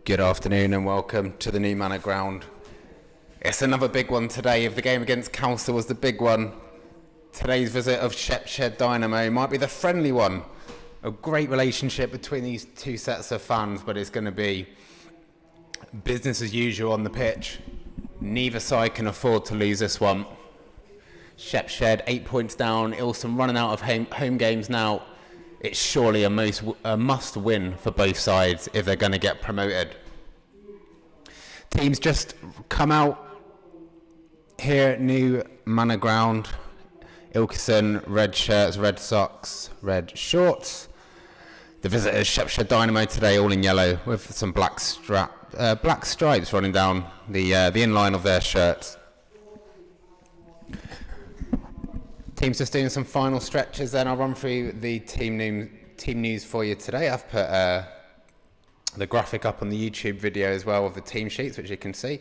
Good afternoon and welcome to the new Manor ground. It's another big one today. If the game against Council was the big one, today's visit of Shepshed Dynamo might be the friendly one. A great relationship between these two sets of fans, but it's going to be business as usual on the pitch. Neither side can afford to lose this one. Shepshed 8 points down. Ilkeston running out of home games now. It's surely a must win for both sides if they're going to get promoted. Teams just come out here at new Manor ground. Ilkeston, red shirts, red socks, red shorts. The visitors, Shepshed Dynamo today, all in yellow with some black stripes running down the inline of their shirts. Team's just doing some final stretches, then I'll run through the team news for you today. I've put the graphic up on the YouTube video as well of the team sheets, which you can see.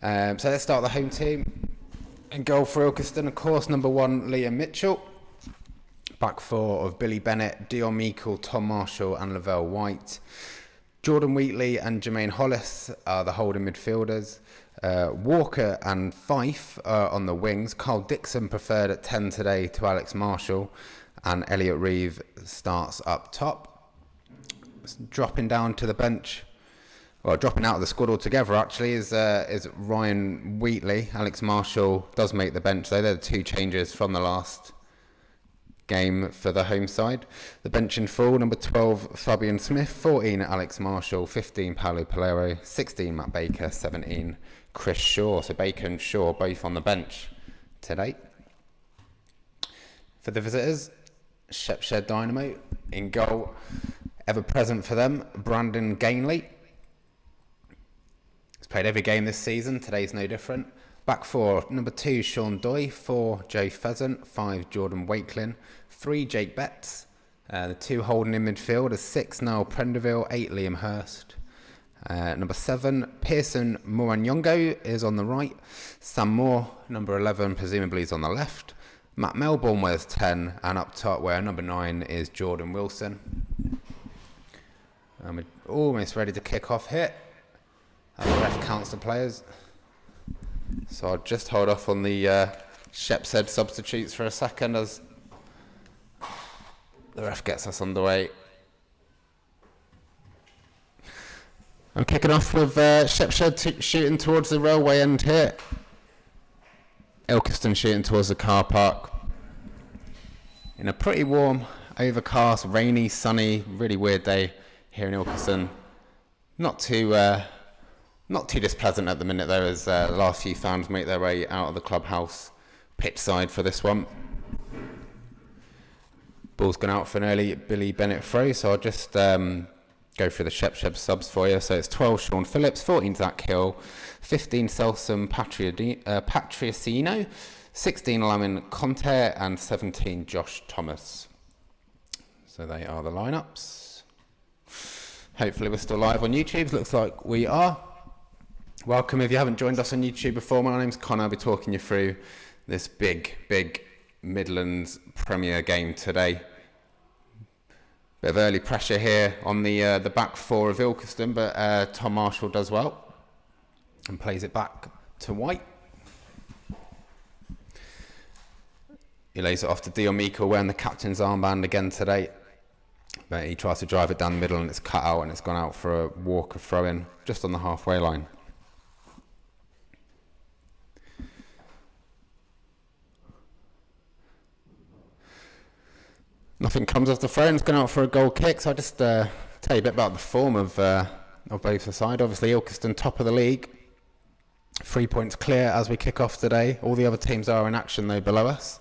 So let's start the home team. In goal for Ilkeston, of course, number 1, Liam Mitchell. Back 4 of Billy Bennett, Dion Meikle, Tom Marshall and Lavelle White. Jordan Wheatley and Jermaine Hollis are the holding midfielders. Walker and Fife are on the wings. Carl Dixon preferred at 10 today to Alex Marshall, and Elliot Reeve starts up top. Dropping down to the bench, well, dropping out of the squad altogether actually, is Ryan Wheatley. Alex Marshall does make the bench though. They're the 2 changes from the last game for the home side. The bench in full: number 12 Fabian Smith, 14 Alex Marshall, 15 Paolo Palero, 16 Matt Baker, 17 Chris Shaw. So Baker and Shaw both on the bench today. For the visitors, Shepshed Dynamo. In goal, ever present for them, Brandon Gainley. He's played every game this season, today's no different. Back 4, number 2 Sean Doy, 4 Joe Pheasant, 5 Jordan Wakelin, 3 Jake Betts. The 2 holding in midfield are 6 Niall Prenderville, 8 Liam Hurst. Number 7 Pearson Moranyongo is on the right. Sam Moore, number 11, presumably is on the left. Matt Melbourne wears 10, and up top where number 9 is Jordan Wilson. And we're almost ready to kick off here. And the ref counts the players. So I'll just hold off on the Shepshed substitutes for a second as the ref gets us underway. I'm kicking off with Shepshed shooting towards the railway end here. Ilkeston shooting towards the car park. In a pretty warm, overcast, rainy, sunny, really weird day here in Ilkeston. Not too displeasant at the minute though, as the last few fans make their way out of the clubhouse pitch side for this one. Ball's gone out for an early Billy Bennett throw, so I'll just go through the Shepshed subs for you. So it's 12 Sean Phillips, 14 Zach Hill, 15 Selsom Patriacino, 16 Lamin Conte and 17 Josh Thomas. So they are the lineups. Hopefully we're still live on YouTube. Looks like we are. Welcome if you haven't joined us on YouTube before. My name's Connor. I'll be talking you through this big Midlands Premier game today. Bit of early pressure here on the back 4 of Ilkeston, but Tom Marshall does well and plays it back to White. He lays it off to Dion Meikle wearing the captain's armband again today. But he tries to drive it down the middle and it's cut out and it's gone out for a Walker throw-in just on the halfway line. Nothing comes off the throw and it's gone out for a goal kick. So I'll just tell you a bit about the form of both the side. Obviously Ilkeston top of the league. 3 points clear as we kick off today. All the other teams are in action though below us.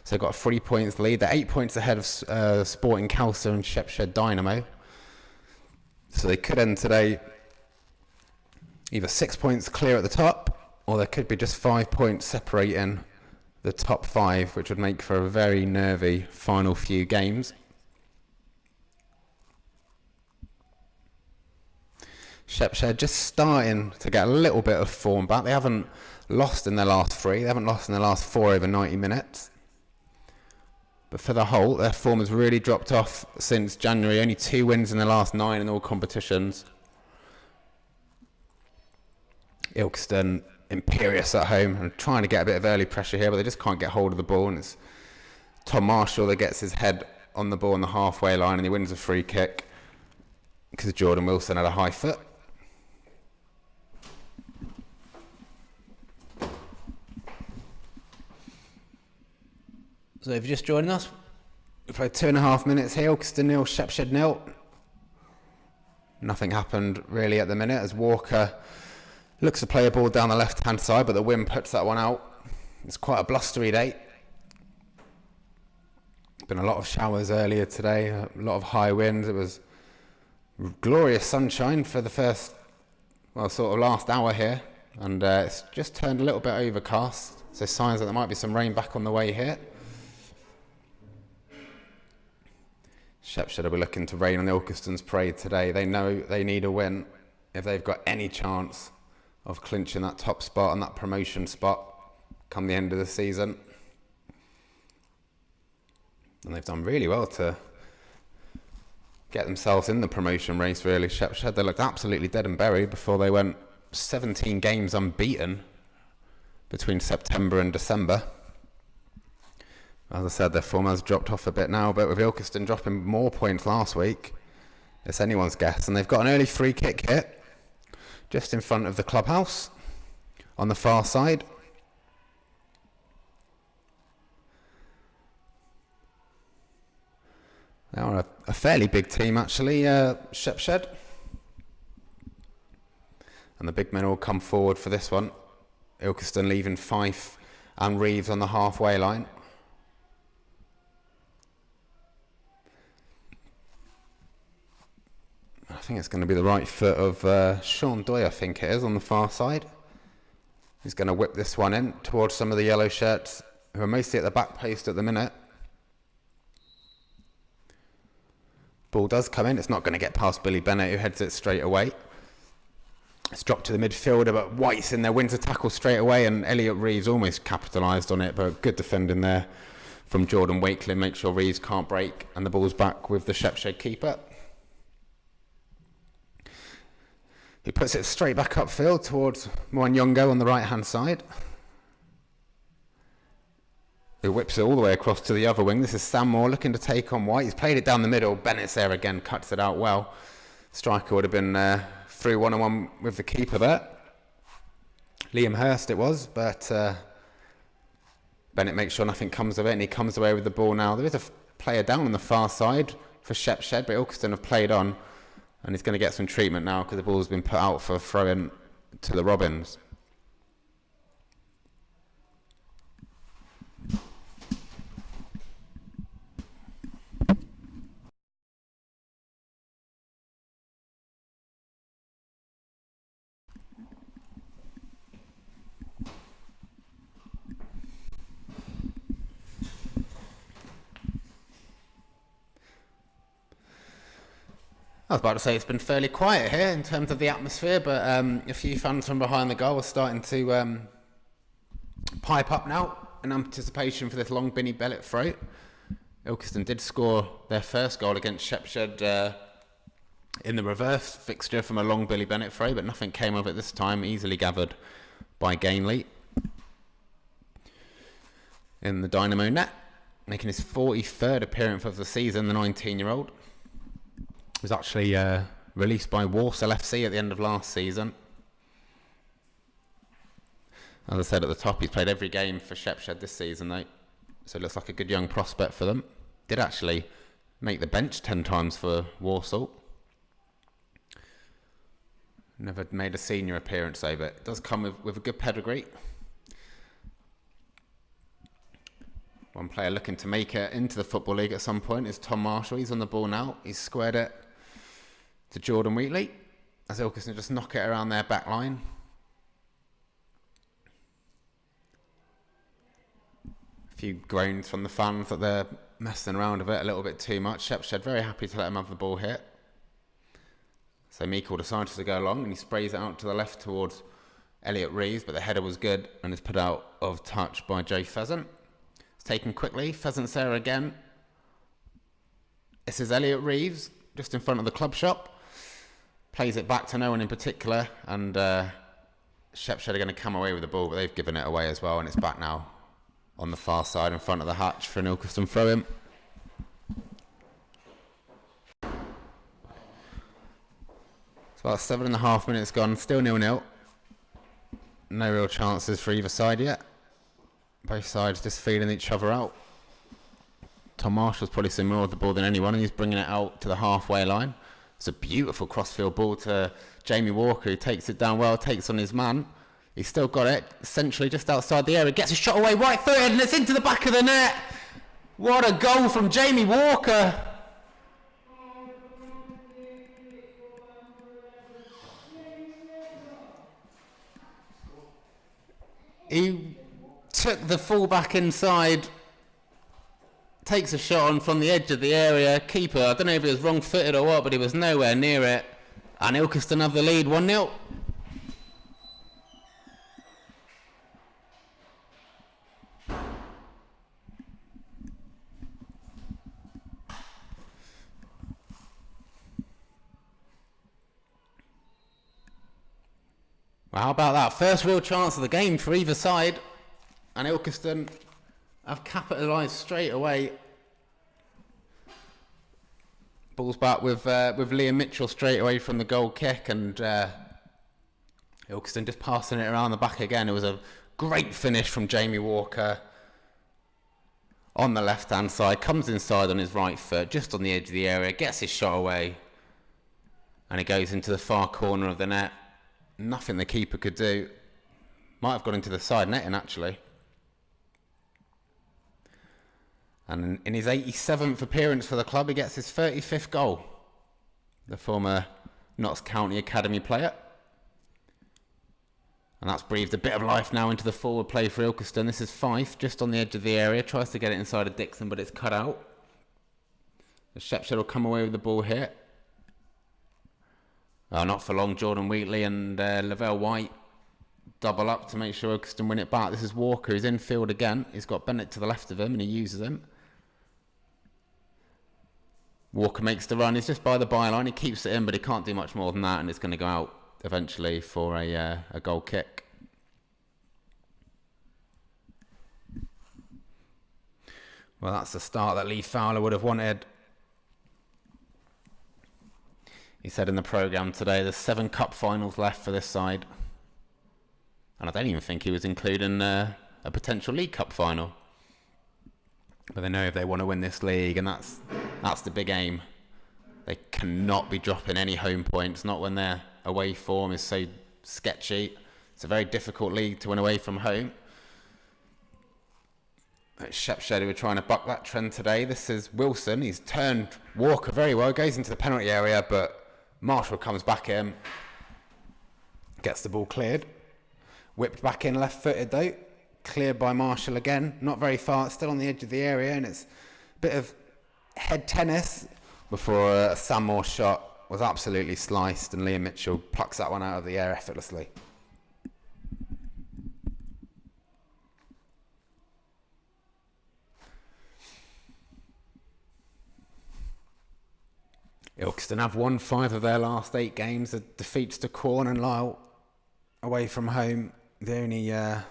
So they've got a 3 points lead. They're 8 points ahead of Sporting Calcer and Shepshed Dynamo. So they could end today either 6 points clear at the top, or there could be just 5 points separating the top 5, which would make for a very nervy final few games. Shepshed just starting to get a little bit of form back. They haven't lost in their last 3. They haven't lost in their last 4 over 90 minutes. But for the whole, their form has really dropped off since January. Only 2 wins in the last 9 in all competitions. Ilkeston imperious at home and trying to get a bit of early pressure here, but they just can't get hold of the ball. And it's Tom Marshall that gets his head on the ball on the halfway line, and he wins a free kick because Jordan Wilson had a high foot. So if you're just joining us, we played 2.5 minutes here. Ilkeston 0, Shepshed 0. Nothing happened really at the minute as Walker looks to play a ball down the left-hand side, but the wind puts that one out. It's quite a blustery day. Been a lot of showers earlier today, a lot of high winds. It was glorious sunshine for the first, well, sort of last hour here, and it's just turned a little bit overcast, so signs that there might be some rain back on the way here. Shepshed will be looking to rain on Ilkeston's parade today. They know they need a win if they've got any chance of clinching that top spot and that promotion spot come the end of the season. And they've done really well to get themselves in the promotion race, really. Shepshed, they looked absolutely dead and buried before they went 17 games unbeaten between September and December. As I said, their form has dropped off a bit now, but with Ilkeston dropping more points last week, it's anyone's guess. And they've got an early free kick here, just in front of the clubhouse, on the far side. They are a fairly big team, actually, Shepshed. And the big men all come forward for this one. Ilkeston leaving Fife and Reeves on the halfway line. I think it's going to be the right foot of Sean Doy, I think it is, on the far side. He's going to whip this one in towards some of the yellow shirts, who are mostly at the back post at the minute. Ball does come in. It's not going to get past Billy Bennett, who heads it straight away. It's dropped to the midfielder, but White's in there, wins a tackle straight away, and Elliot Reeves almost capitalised on it, but good defending there from Jordan Wakelin. Make sure Reeves can't break, and the ball's back with the Shepshed keeper. He puts it straight back upfield towards Mwanyongo on the right-hand side. He whips it all the way across to the other wing. This is Sam Moore looking to take on White. He's played it down the middle. Bennett's there again, cuts it out well. Striker would have been through one-on-one with the keeper there. Liam Hurst it was, but Bennett makes sure nothing comes of it, and he comes away with the ball now. There is a player down on the far side for Shepshed, but Ilkeston have played on. And he's going to get some treatment now because the ball's been put out for a throw-in to the Robins. I was about to say it's been fairly quiet here in terms of the atmosphere, but a few fans from behind the goal are starting to pipe up now in anticipation for this long Binny Bellett throw. Ilkeston did score their first goal against Shepshed in the reverse fixture from a long Billy Bennett throw, but nothing came of it this time, easily gathered by Gainley in the Dynamo net, making his 43rd appearance of the season, the 19-year-old. Was actually released by Walsall FC at the end of last season. As I said at the top, he's played every game for Shepshed this season, though, so it looks like a good young prospect for them. Did actually make the bench 10 times for Walsall. Never made a senior appearance, though, but it does come with a good pedigree. One player looking to make it into the Football League at some point is Tom Marshall. He's on the ball now. He's squared it to Jordan Wheatley as Ilkeston just knock it around their back line. A few groans from the fans that they're messing around with it a little bit too much. Shepshed very happy to let him have the ball here. So Meikle decides to go along and he sprays it out to the left towards Elliot Reeves, but the header was good and is put out of touch by Joe Pheasant. It's taken quickly. Pheasant's there again. This is Elliot Reeves just in front of the club shop. Plays it back to no one in particular, and Shepshed are going to come away with the ball, but they've given it away as well, and it's back now on the far side in front of the hatch for an Ilkeston throw-in. It's about 7.5 minutes gone, still 0-0. No real chances for either side yet. Both sides just feeling each other out. Tom Marshall's probably seen more of the ball than anyone, and he's bringing it out to the halfway line. It's a beautiful crossfield ball to Jamie Walker, who takes it down well, takes on his man. He's still got it, essentially just outside the area, gets a shot away, right-footed, and it's into the back of the net. What a goal from Jamie Walker. He took the full-back inside, takes a shot on from the edge of the area. Keeper, I don't know if he was wrong-footed or what, but he was nowhere near it. And Ilkeston have the lead, 1-0. Well, how about that? First real chance of the game for either side. And Ilkeston have capitalised straight away. Ball's back with Liam Mitchell straight away from the goal kick, and Ilkeston just passing it around the back again. It was a great finish from Jamie Walker on the left-hand side. Comes inside on his right foot, just on the edge of the area, gets his shot away, and it goes into the far corner of the net. Nothing the keeper could do. Might have gone into the side netting, actually. And in his 87th appearance for the club, he gets his 35th goal. The former Notts County Academy player. And that's breathed a bit of life now into the forward play for Ilkeston. This is Fife, just on the edge of the area. Tries to get it inside of Dixon, but it's cut out. The Shepshed will come away with the ball here. Not for long. Jordan Wheatley and Lavelle White double up to make sure Ilkeston win it back. This is Walker, who's in field again. He's got Bennett to the left of him, and he uses him. Walker makes the run. He's just by the byline. He keeps it in, but he can't do much more than that, and it's going to go out eventually for a goal kick. Well, that's the start that Lee Fowler would have wanted. He said in the programme today there's 7 cup finals left for this side. And I don't even think he was including a potential League Cup final. But they know if they want to win this league, and that's the big aim. They cannot be dropping any home points, not when their away form is so sketchy. It's a very difficult league to win away from home. It's Shepshed who are trying to buck that trend today. This is Wilson. He's turned Walker very well, goes into the penalty area, but Marshall comes back in, gets the ball cleared. Whipped back in left-footed though. Cleared by Marshall again. Not very far. It's still on the edge of the area, and it's a bit of head tennis before a Sam Moore shot was absolutely sliced, and Liam Mitchell plucks that one out of the air effortlessly. Ilkeston have won 5 of their last 8 games. The defeats to Quorn and Lisle away from home. The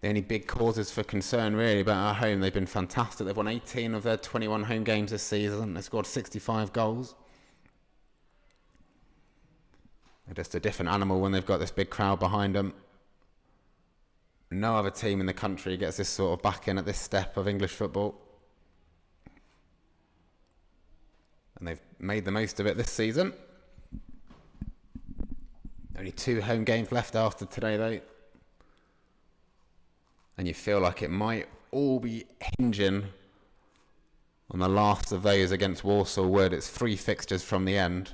only big causes for concern really about at home. They've been fantastic. They've won 18 of their 21 home games this season. They've scored 65 goals. They're just a different animal when they've got this big crowd behind them. No other team in the country gets this sort of backing at this step of English football. And they've made the most of it this season. Only 2 home games left after today though. And you feel like it might all be hinging on the last of those against Walsall Wood. It's 3 fixtures from the end.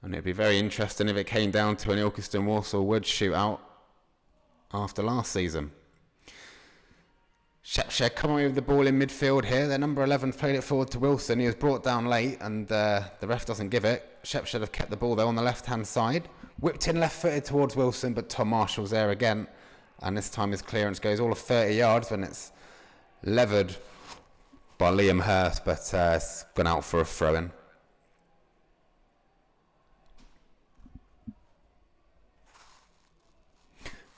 And it'd be very interesting if it came down to an Ilkeston Walsall Wood shootout after last season. Shepshed come away with the ball in midfield here. Their number 11 played it forward to Wilson. He was brought down late, and the ref doesn't give it. Shepshed have kept the ball though on the left-hand side. Whipped in left-footed towards Wilson, but Tom Marshall's there again. And this time his clearance goes all of 30 yards when it's levered by Liam Hurst, but it's gone out for a throw-in.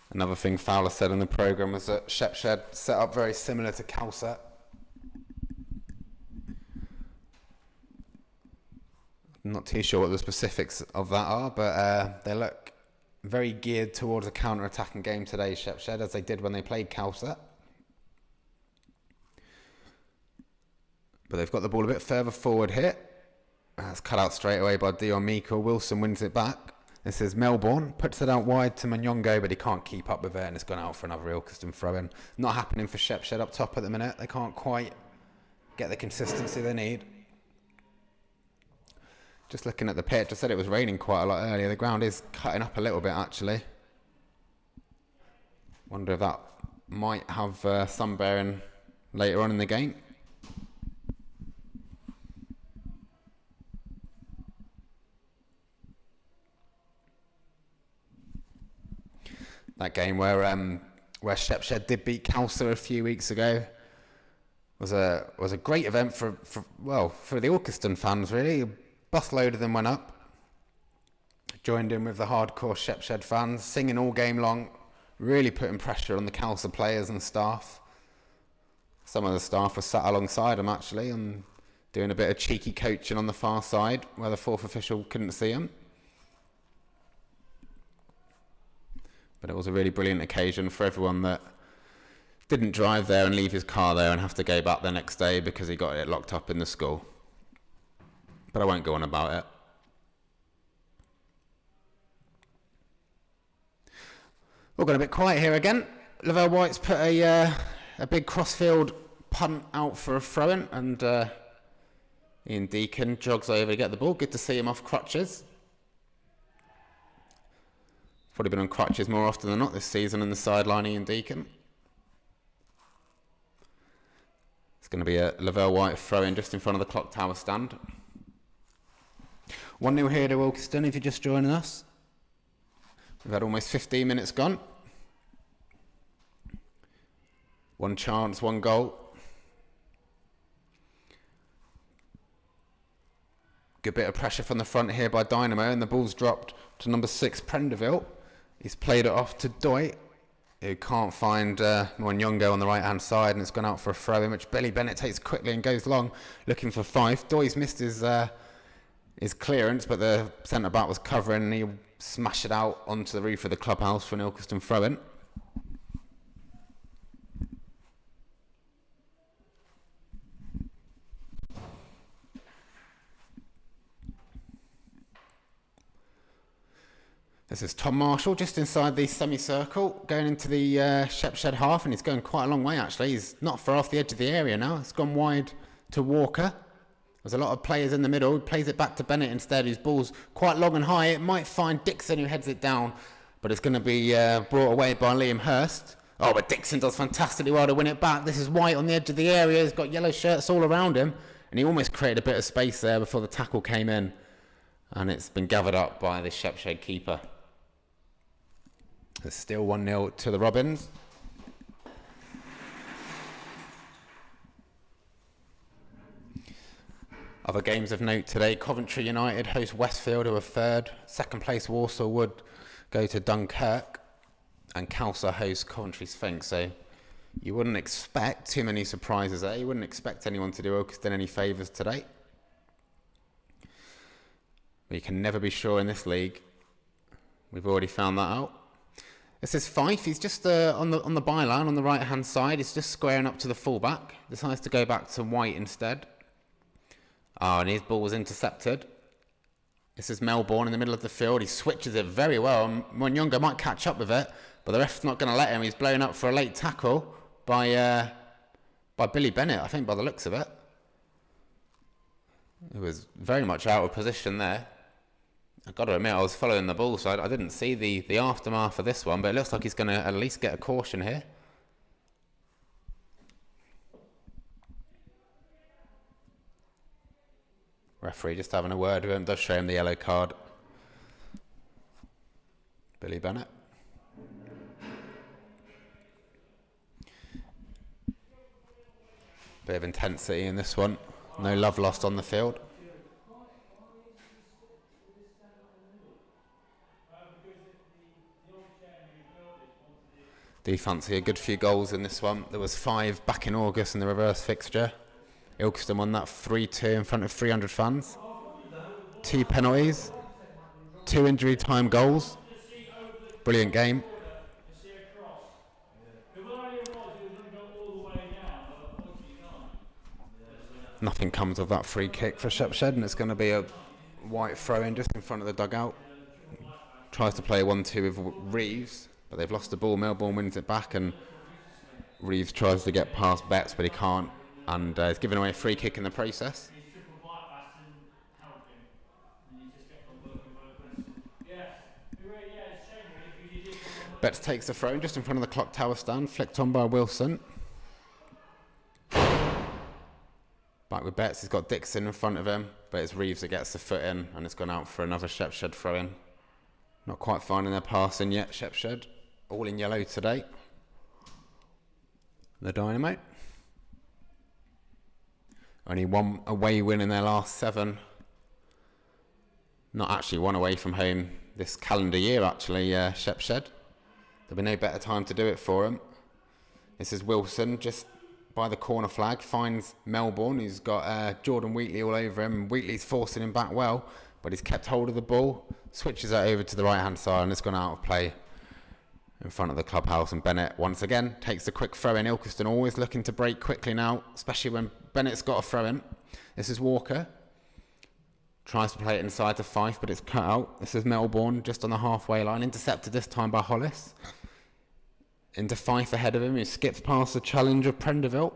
Another thing Fowler said in the programme was that Shepshed set up very similar to Calset. I'm not too sure what the specifics of that are, but they look very geared towards a counter-attacking game today, Shepshed, as they did when they played Calset. But they've got the ball a bit further forward here. That's cut out straight away by Dion Meikle. Wilson wins it back. This is Melbourne, puts it out wide to Manyongo, but he can't keep up with it, and it's gone out for another Ilkeston throw-in. Not happening for Shepshed up top at the minute. They can't quite get the consistency they need. Just looking at the pitch, I said it was raining quite a lot earlier. The ground is cutting up a little bit, actually. Wonder if that might have some bearing later on in the game. That game where Shepshed did beat Calcer a few weeks ago was a great event for the Ilkeston fans, really. A busload of them went up, joined in with the hardcore Shepshed fans, singing all game long, really putting pressure on the Calcer players and staff. Some of the staff were sat alongside them, actually, and doing a bit of cheeky coaching on the far side where the fourth official couldn't see them. But it was a really brilliant occasion for everyone that didn't drive there and leave his car there and have to go back the next day because he got it locked up in the school. But I won't go on about it. We're going a bit quiet here again. Lavelle White's put a big crossfield punt out for a throw-in, and Ian Deacon jogs over to get the ball. Good to see him off crutches. Probably been on crutches more often than not this season in the sideline, Ian Deacon. It's going to be a Lavelle White throw-in just in front of the clock tower stand. 1-0 here to Ilkeston if you're just joining us. We've had almost 15 minutes gone. One chance, one goal. Good bit of pressure from the front here by Dynamo, and the ball's dropped to number 6, Prenderville. He's played it off to Doy, who can't find Mwanyongo on the right-hand side, and it's gone out for a throw-in, which Billy Bennett takes quickly and goes long, looking for Fife. Doy's missed his clearance, but the centre-back was covering, and he smashed it out onto the roof of the clubhouse for an Ilkeston throw-in. This is Tom Marshall just inside the semicircle, going into the Shepshed half, and he's going quite a long way actually. He's not far off the edge of the area now. It's gone wide to Walker. There's a lot of players in the middle. He plays it back to Bennett instead, whose ball's quite long and high. It might find Dixon, who heads it down, but it's going to be brought away by Liam Hurst. Oh, but Dixon does fantastically well to win it back. This is White on the edge of the area. He's got yellow shirts all around him, and he almost created a bit of space there before the tackle came in, and it's been gathered up by the Shepshed keeper. It's still 1-0 to the Robins. Other games of note today: Coventry United host Westfield, who are third. Second place Walsall would go to Dunkirk, and Calcer host Coventry Sphinx. So you wouldn't expect too many surprises there. You wouldn't expect anyone to do Ilkeston any favours today. But you can never be sure in this league. We've already found that out. This is Fife. He's just on the byline on the right hand side. He's just squaring up to the fullback. Decides to go back to White instead. Oh, and his ball was intercepted. This is Melbourne in the middle of the field. He switches it very well. Mwanyongo might catch up with it, but the ref's not going to let him. He's blown up for a late tackle by Billy Bennett, I think, by the looks of it. He was very much out of position there. I've got to admit, I was following the ball, so I didn't see the aftermath of this one, but it looks like he's going to at least get a caution here. Referee just having a word with him, does show him the yellow card. Billy Bennett. Bit of intensity in this one. No love lost on the field. Do you fancy a good few goals in this one? There was 5 back in August in the reverse fixture. Ilkeston won that 3-2 in front of 300 fans. 2 penalties, 2 injury time goals. Brilliant game. Nothing comes of that free kick for Shepshed, and it's going to be a white throw-in just in front of the dugout. Tries to play 1-2 with Reeves, but they've lost the ball. Melbourne wins it back, and Reeves tries to get past Betts, but he can't, and is giving away a free kick in the process. Betts takes the throw just in front of the clock tower stand, flicked on by Wilson. Back with Betts, he's got Dixon in front of him, but it's Reeves that gets the foot in, and it's gone out for another Shepshed throw-in. Not quite finding their passing yet, Shepshed. All in yellow today. The Dynamo. Only 1 away win in their last 7. Not actually 1 away from home this calendar year, actually, Shepshed. There'll be no better time to do it for him. This is Wilson, just by the corner flag, finds Melbourne, who's got Jordan Wheatley all over him. Wheatley's forcing him back well, but he's kept hold of the ball, switches it over to the right-hand side, and it's gone out of play in front of the clubhouse. And Bennett, once again, takes a quick throw-in. Ilkeston always looking to break quickly now, especially when Bennett's got a throw-in. This is Walker. Tries to play it inside to Fife, but it's cut out. This is Melbourne, just on the halfway line, intercepted this time by Hollis. Into Fife ahead of him, who skips past the challenge of Prenderville.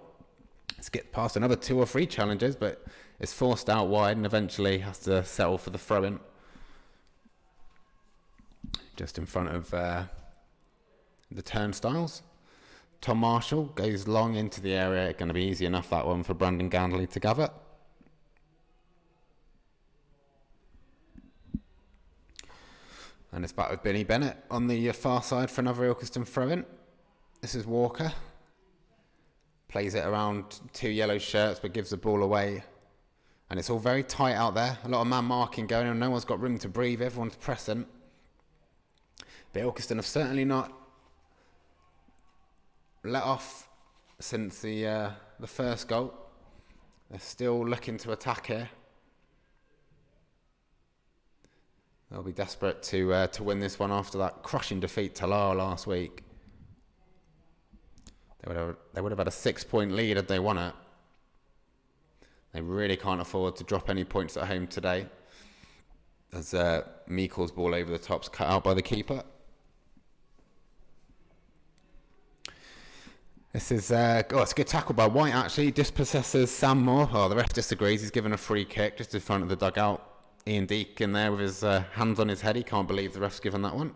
Skips past another 2 or 3 challenges, but is forced out wide and eventually has to settle for the throw-in. Just in front of the turnstiles. Tom Marshall goes long into the area. It's going to be easy enough, that one, for Brandon Gandley to gather. And it's back with Billy Bennett on the far side for another Ilkeston throw-in. This is Walker. Plays it around 2 yellow shirts, but gives the ball away. And it's all very tight out there. A lot of man marking going on. No one's got room to breathe. Everyone's pressing. But Ilkeston have certainly not let off since the first goal. They're still looking to attack here. They'll be desperate to win this one after that crushing defeat to Lar last week. They would have had a 6-point lead had they won it. They really can't afford to drop any points at home today, as Meekel's ball over the top's cut out by the keeper. This is it's a good tackle by White, actually. Dispossesses Sam Moore. Oh, the ref disagrees. He's given a free kick just in front of the dugout. Ian Deacon there with his hands on his head. He can't believe the ref's given that one.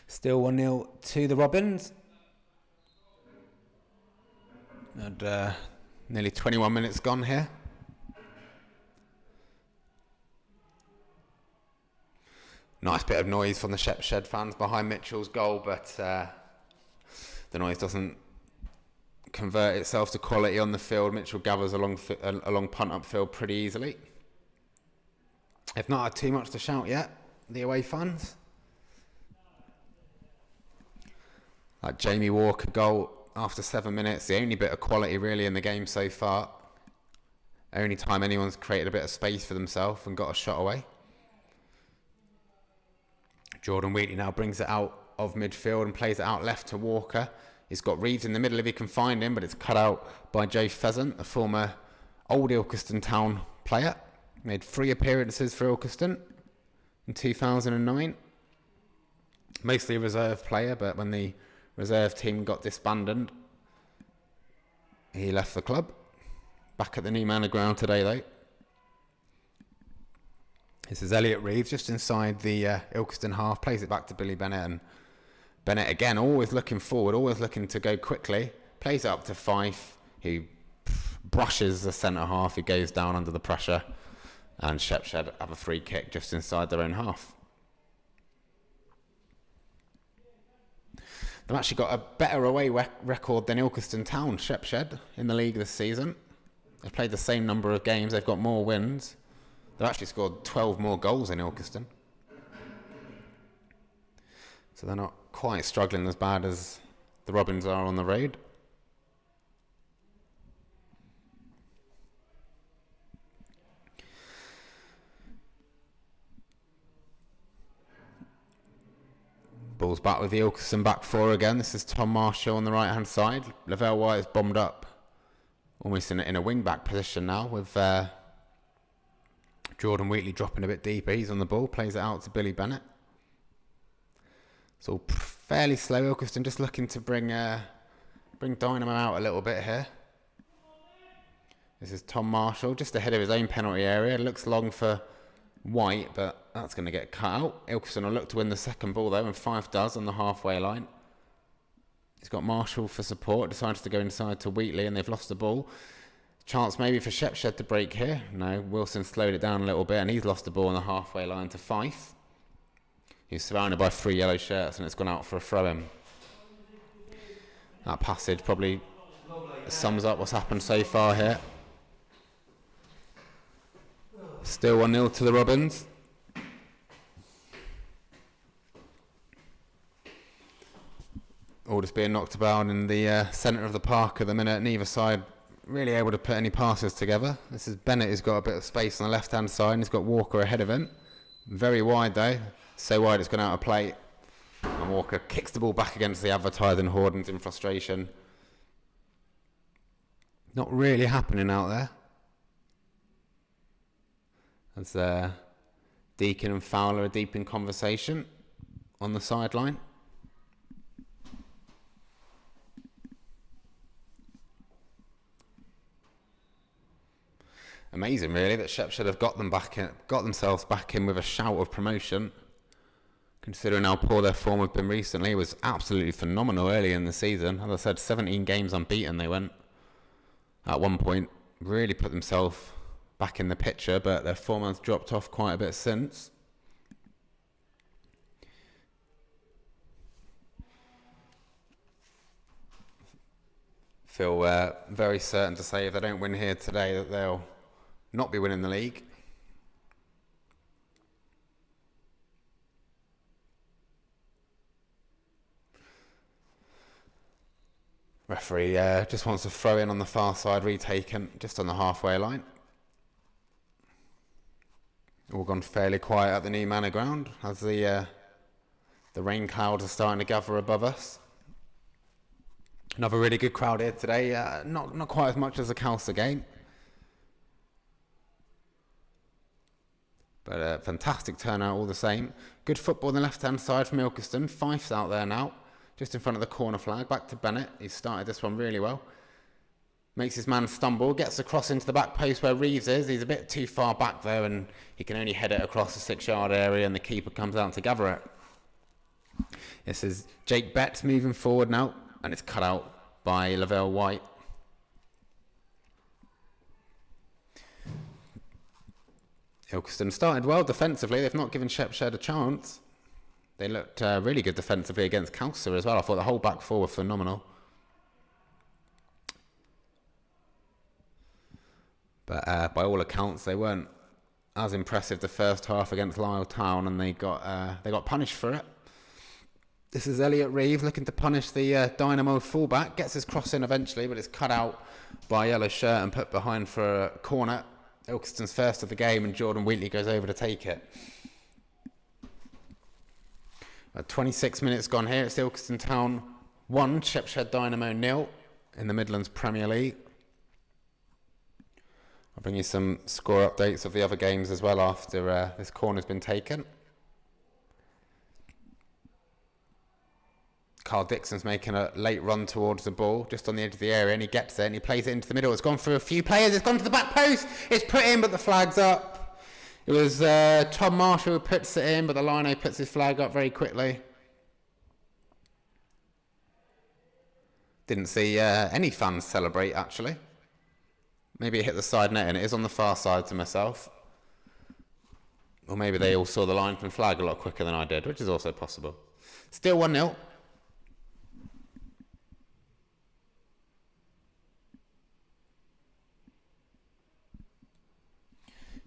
Still 1-0 to the Robins. And nearly 21 minutes gone here. Nice bit of noise from the Shepshed fans behind Mitchell's goal, but the noise doesn't convert itself to quality on the field. Mitchell gathers along punt upfield pretty easily. They've not had too much to shout yet, the away fans. That Jamie Walker goal after 7 minutes, the only bit of quality really in the game so far. Only time anyone's created a bit of space for themselves and got a shot away. Jordan Wheatley now brings it out of midfield and plays it out left to Walker. He's got Reeves in the middle if he can find him, but it's cut out by Joe Pheasant, a former old Ilkeston Town player. Made 3 appearances for Ilkeston in 2009. Mostly a reserve player, but when the reserve team got disbanded, he left the club. Back at the new Manor ground today, though. This is Elliot Reeves just inside the Ilkeston half. Plays it back to Billy Bennett, and Bennett again always looking forward, always looking to go quickly. Plays it up to Fife, who brushes the centre half, who goes down under the pressure, and Shepshed have a free kick just inside their own half. They've actually got a better away record than Ilkeston Town, Shepshed, in the league this season. They've played the same number of games. They've got more wins. They've actually scored 12 more goals in Ilkeston. So they're not quite struggling as bad as the Robins are on the road. Ball's back with the Ilkeston back four again. This is Tom Marshall on the right hand side. Lavelle White is bombed up almost in a wing back position now, with Jordan Wheatley dropping a bit deeper. He's on the ball, plays it out to Billy Bennett. It's all fairly slow. Ilkeston just looking to bring Dynamo out a little bit here. This is Tom Marshall just ahead of his own penalty area. It looks long for White, but that's going to get cut out. Ilkeston will look to win the second ball though, and Fife does on the halfway line. He's got Marshall for support, decides to go inside to Wheatley, and they've lost the ball. Chance maybe for Shepshed to break here. No, Wilson slowed it down a little bit, and he's lost the ball on the halfway line to Fife. He's surrounded by 3 yellow shirts, and it's gone out for a throw-in. That passage probably sums up what's happened so far here. Still 1-0 to the Robins. All just being knocked about in the centre of the park at the minute. Neither side really able to put any passes together. This is Bennett, who's got a bit of space on the left-hand side, and he's got Walker ahead of him. Very wide though. So wide it's gone out of play. And Walker kicks the ball back against the advertising Hordens in frustration. Not really happening out there. As Deacon and Fowler are deep in conversation on the sideline. Amazing, really, that Shepshed have got themselves back in with a shout of promotion. Considering how poor their form have been recently, it was absolutely phenomenal early in the season. As I said, 17 games unbeaten they went. At one point, really put themselves back in the picture, but their form has dropped off quite a bit since. Feel very certain to say if they don't win here today that they'll not be winning the league. Referee just wants to throw in on the far side, retaken just on the halfway line. All gone fairly quiet at the new Manor ground as the rain clouds are starting to gather above us. Another really good crowd here today. Not quite as much as the Calcer game, but a fantastic turnout all the same. Good football on the left-hand side from Ilkeston. Fife's out there now, just in front of the corner flag. Back to Bennett. He's started this one really well. Makes his man stumble, gets across into the back post where Reeves is. He's a bit too far back there, and he can only head it across the 6-yard area, and the keeper comes out to gather it. This is Jake Betts moving forward now, and it's cut out by Lavelle White. Ilkeston started well defensively. They've not given Shepshed a chance. They looked really good defensively against Calcer as well. I thought the whole back four were phenomenal. But by all accounts, they weren't as impressive the first half against Lisle Town, and they got punished for it. This is Elliot Reeves looking to punish the Dynamo fullback. Gets his cross in eventually, but it's cut out by Yellow Shirt and put behind for a corner. Ilkeston's first of the game, and Jordan Wheatley goes over to take it. 26 minutes gone here. It's Ilkeston Town 1, Shepshed Dynamo 0 in the Midlands Premier League. I'll bring you some score updates of the other games as well after this corner's been taken. Carl Dixon's making a late run towards the ball, just on the edge of the area, and he gets it and he plays it into the middle. It's gone through a few players, it's gone to the back post, it's put in, but the flag's up. It was Tom Marshall who puts it in, but the line puts his flag up very quickly. Didn't see any fans celebrate, actually. Maybe it hit the side net, and it is on the far side to myself. Or maybe they all saw the line from flag a lot quicker than I did, which is also possible. Still 1-0.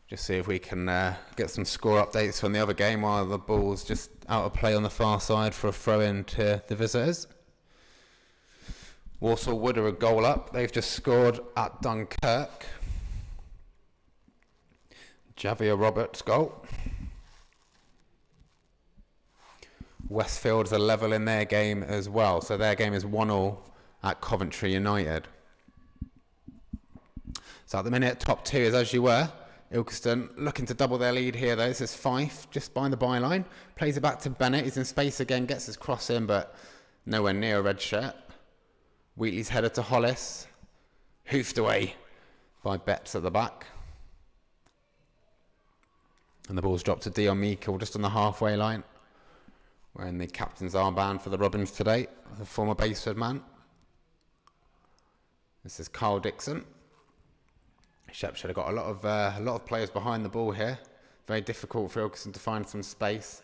Just see if we can get some score updates from the other game while the ball's just out of play on the far side for a throw-in to the visitors. Walsall Wood are a goal up. They've just scored at Dunkirk. Javier Roberts' goal. Westfield's a level in their game as well. So their game is 1-1 at Coventry United. So at the minute, top two is as you were. Ilkeston looking to double their lead here though. This is Fife, just by the byline. Plays it back to Bennett. He's in space again, gets his cross in, but nowhere near a red shirt. Wheatley's header to Hollis. Hoofed away by Betts at the back. And the ball's dropped to Dion Meikle just on the halfway line. Wearing the captain's armband for the Robins today, the former Baseford man. This is Carl Dixon. Shepshed have got a lot of players behind the ball here. Very difficult for Ilkeston to find some space.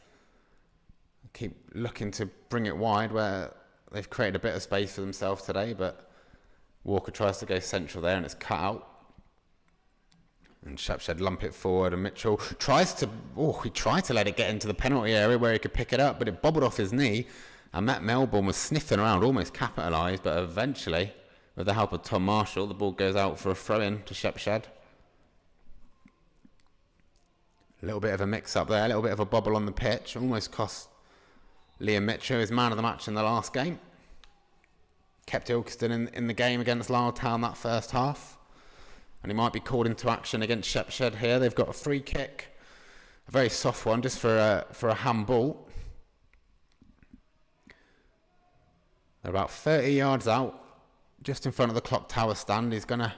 Keep looking to bring it wide where they've created a bit of space for themselves today, but Walker tries to go central there and it's cut out. And Shepshed lump it forward and Mitchell tries to let it get into the penalty area where he could pick it up, but it bobbled off his knee and Matt Melbourne was sniffing around, almost capitalised, but eventually, with the help of Tom Marshall, the ball goes out for a throw-in to Shepshed. A little bit of a mix-up there, a little bit of a bobble on the pitch. Almost cost Liam Mitchell his man of the match in the last game. Kept Ilkeston in the game against Lisle Town that first half. And he might be called into action against Shepshed here. They've got a free kick, a very soft one, just for a handball. They're about 30 yards out. Just in front of the clock tower stand. He's going to,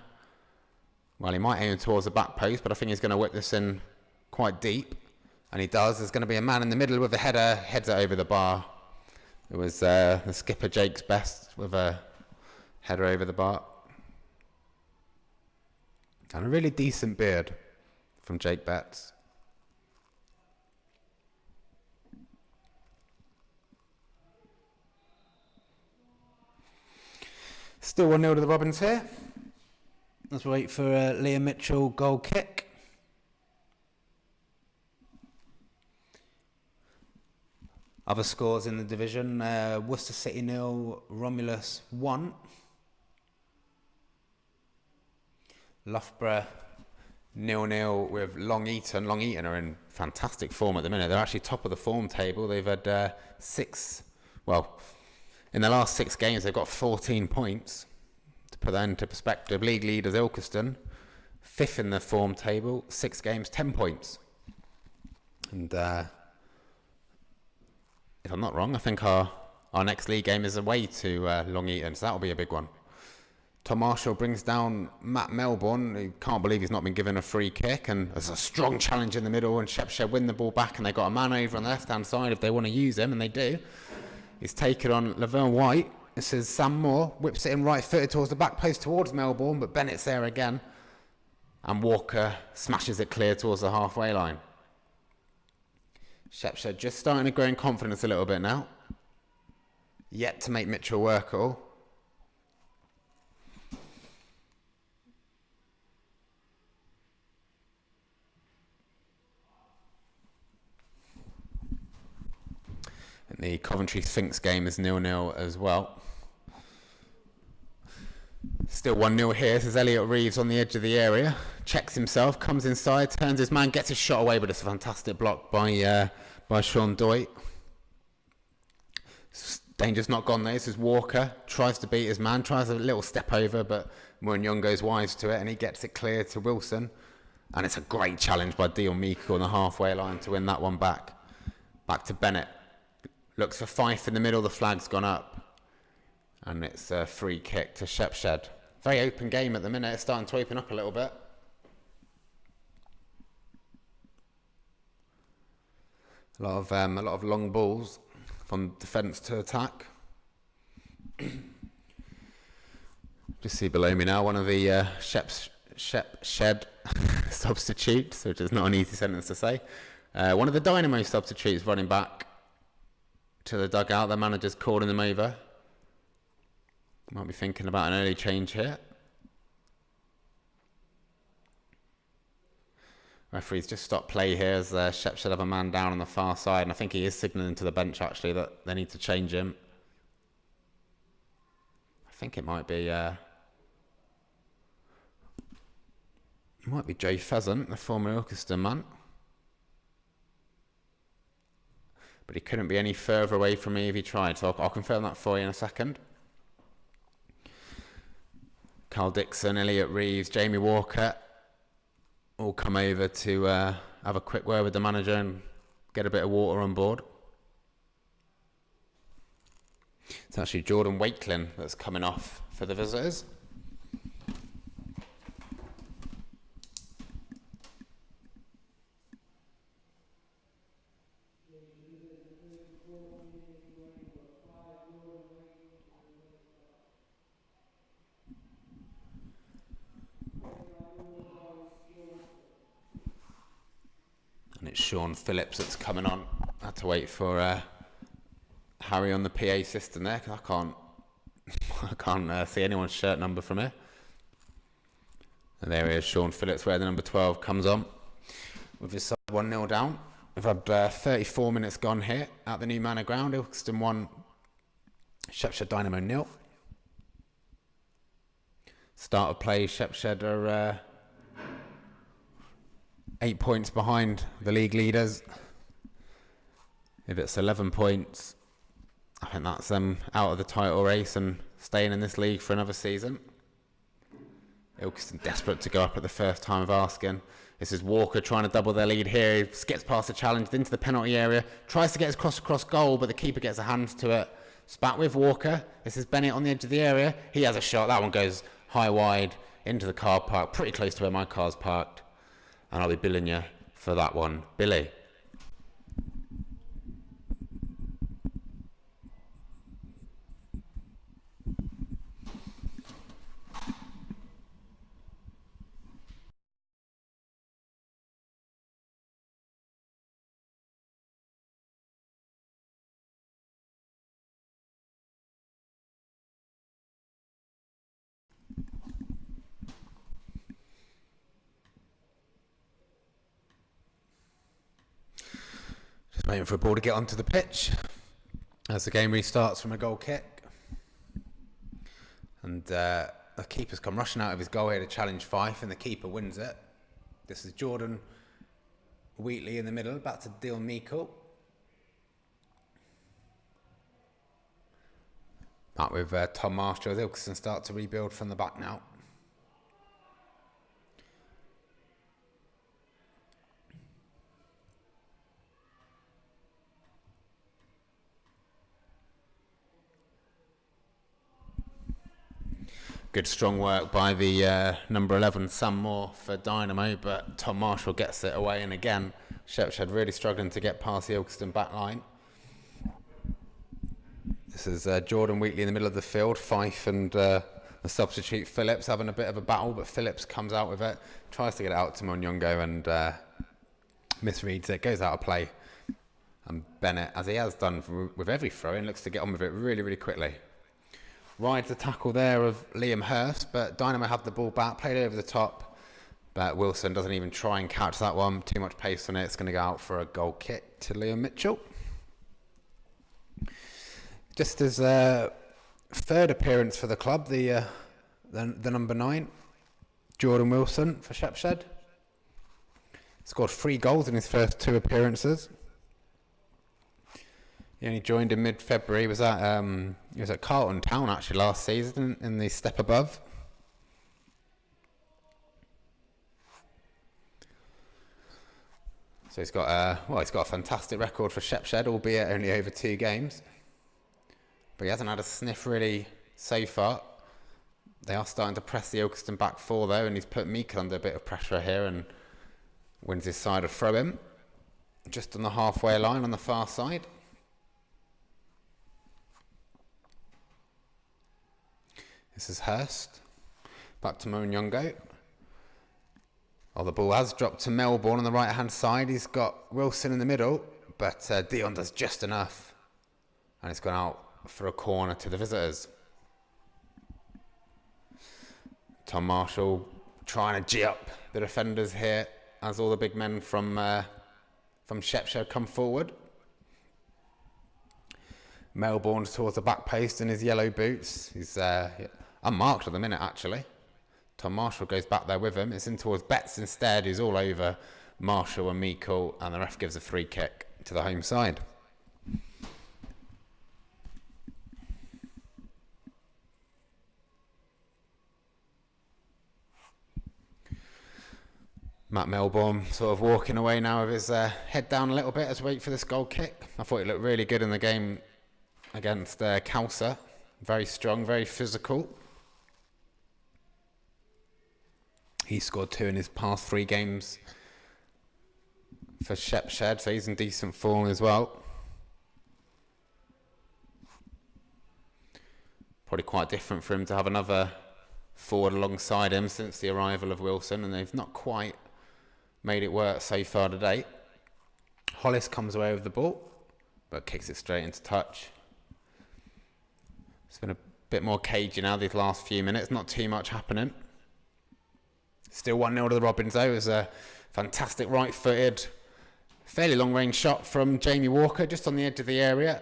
well, he might aim towards the back post, but I think he's going to whip this in quite deep. And he does. There's going to be a man in the middle with a header, heads it over the bar. It was the skipper Jake's best with a header over the bar. And a really decent beard from Jake Betts. Still 1-0 to the Robins here. Let's wait for Liam Mitchell goal kick. Other scores in the division, Worcester City 0, Romulus 1. Loughborough 0-0 with Long Eaton. Long Eaton are in fantastic form at the minute. They're actually top of the form table. They've had in the last 6 games, they've got 14 points. To put that into perspective, league leaders Ilkeston, 5th in the form table, 6 games, 10 points. And if I'm not wrong, I think our next league game is away to Long Eaton, so that'll be a big one. Tom Marshall brings down Matt Melbourne. He can't believe he's not been given a free kick, and there's a strong challenge in the middle, and Shepshed win the ball back, and they've got a man over on the left-hand side if they want to use him, and they do. He's taken on Laverne White. This is Sam Moore, whips it in right-footed towards the back post towards Melbourne, but Bennett's there again. And Walker smashes it clear towards the halfway line. Shepshed just starting to grow in confidence a little bit now. Yet to make Mitchell work all. And the Coventry Sphinx game is 0-0 as well. Still 1-0 here. This is Elliot Reeves on the edge of the area. Checks himself, comes inside, turns his man, gets his shot away, but it's a fantastic block by Sean Doit. Danger's not gone there. This is Walker. Tries to beat his man, tries a little step over, but Mourignon goes wise to it, and he gets it clear to Wilson. And it's a great challenge by Dion Meikle on the halfway line to win that one back. Back to Bennett. Looks for Fife in the middle, the flag's gone up. And it's a free kick to Shepshed. Very open game at the minute, it's starting to open up a little bit. A lot of long balls from defence to attack. Just see below me now one of the Shepshed substitutes, which is not an easy sentence to say. One of the Dynamo substitutes running back to the dugout. The manager's calling them over. Might be thinking about an early change here. Referee's just stopped play here as Shepshed have a man down on the far side, and I think he is signalling to the bench actually that they need to change him. I think it might be Joe Pheasant, the former Ilkeston man. But he couldn't be any further away from me if he tried, so I'll confirm that for you in a second. Carl Dixon, Elliot Reeves, Jamie Walker all come over to have a quick word with the manager and get a bit of water on board. It's actually Jordan Wakelin that's coming off for the visitors. And it's Sean Phillips that's coming on. I had to wait for Harry on the PA system there because I can't see anyone's shirt number from here. And there he is, Sean Phillips, where the number 12 comes on with his side 1-0 down. We've had 34 minutes gone here at the new Manor ground. Ilkeston 1, Shepshed Dynamo 0. Start of play, Shepshed are 8 points behind the league leaders. If it's 11 points, I think that's them out of the title race and staying in this league for another season. Ilkeston desperate to go up at the first time of asking. This is Walker trying to double their lead here. He skips past the challenge into the penalty area. Tries to get his cross across goal, but the keeper gets a hand to it. Spat with Walker. This is Bennett on the edge of the area. He has a shot. That one goes high wide into the car park, pretty close to where my car's parked. And I'll be billing you for that one. Billy. Just waiting for a ball to get onto the pitch as the game restarts from a goal kick. And the keeper's come rushing out of his goal here to challenge Fife, and the keeper wins it. This is Jordan Wheatley in the middle, back to Dill Meikle. Back with Tom Marshall as Ilkeston start to rebuild from the back now. Good strong work by the number 11, Sam Moore, for Dynamo, but Tom Marshall gets it away, and again, Shepshed really struggling to get past the Ilkeston back line. This is Jordan Wheatley in the middle of the field. Fife and the substitute Phillips having a bit of a battle, but Phillips comes out with it, tries to get it out to Monyongo and misreads it, goes out of play. And Bennett, as he has done with every throw-in, looks to get on with it really, really quickly. Rides the tackle there of Liam Hurst, but Dynamo have the ball back, played over the top, but Wilson doesn't even try and catch that one. Too much pace on it. It's going to go out for a goal kick to Liam Mitchell. Just his third appearance for the club, the number 9, Jordan Wilson for Shepshed. Scored 3 goals in his first 2 appearances. He only joined in mid-February. He was at Carlton Town actually last season in the step above. So he's got a fantastic record for Shepshed, albeit only over 2 games. But he hasn't had a sniff really so far. They are starting to press the Ilkeston back 4 though, and he's put Meikle under a bit of pressure here and wins his side a throw-in just on the halfway line on the far side. This is Hurst. Back to Monyongo. Oh, the ball has dropped to Melbourne on the right-hand side. He's got Wilson in the middle, but Dion does just enough. And it's gone out for a corner to the visitors. Tom Marshall trying to G up the defenders here as all the big men from Shepshed come forward. Melbourne towards the back post in his yellow boots. He's unmarked at the minute, actually. Tom Marshall goes back there with him. It's in towards Betts instead, who's all over Marshall and Meikle, and the ref gives a free kick to the home side. Matt Melbourne sort of walking away now with his head down a little bit as we wait for this goal kick. I thought he looked really good in the game against Khalsa. Very strong, very physical. He scored 2 in his past 3 games for Shepshed, so he's in decent form as well. Probably quite different for him to have another forward alongside him since the arrival of Wilson, and they've not quite made it work so far today. Hollis comes away with the ball, but kicks it straight into touch. It's been a bit more cagey now these last few minutes, not too much happening. Still 1-0 to the Robins though. It was a fantastic right-footed, fairly long-range shot from Jamie Walker, just on the edge of the area.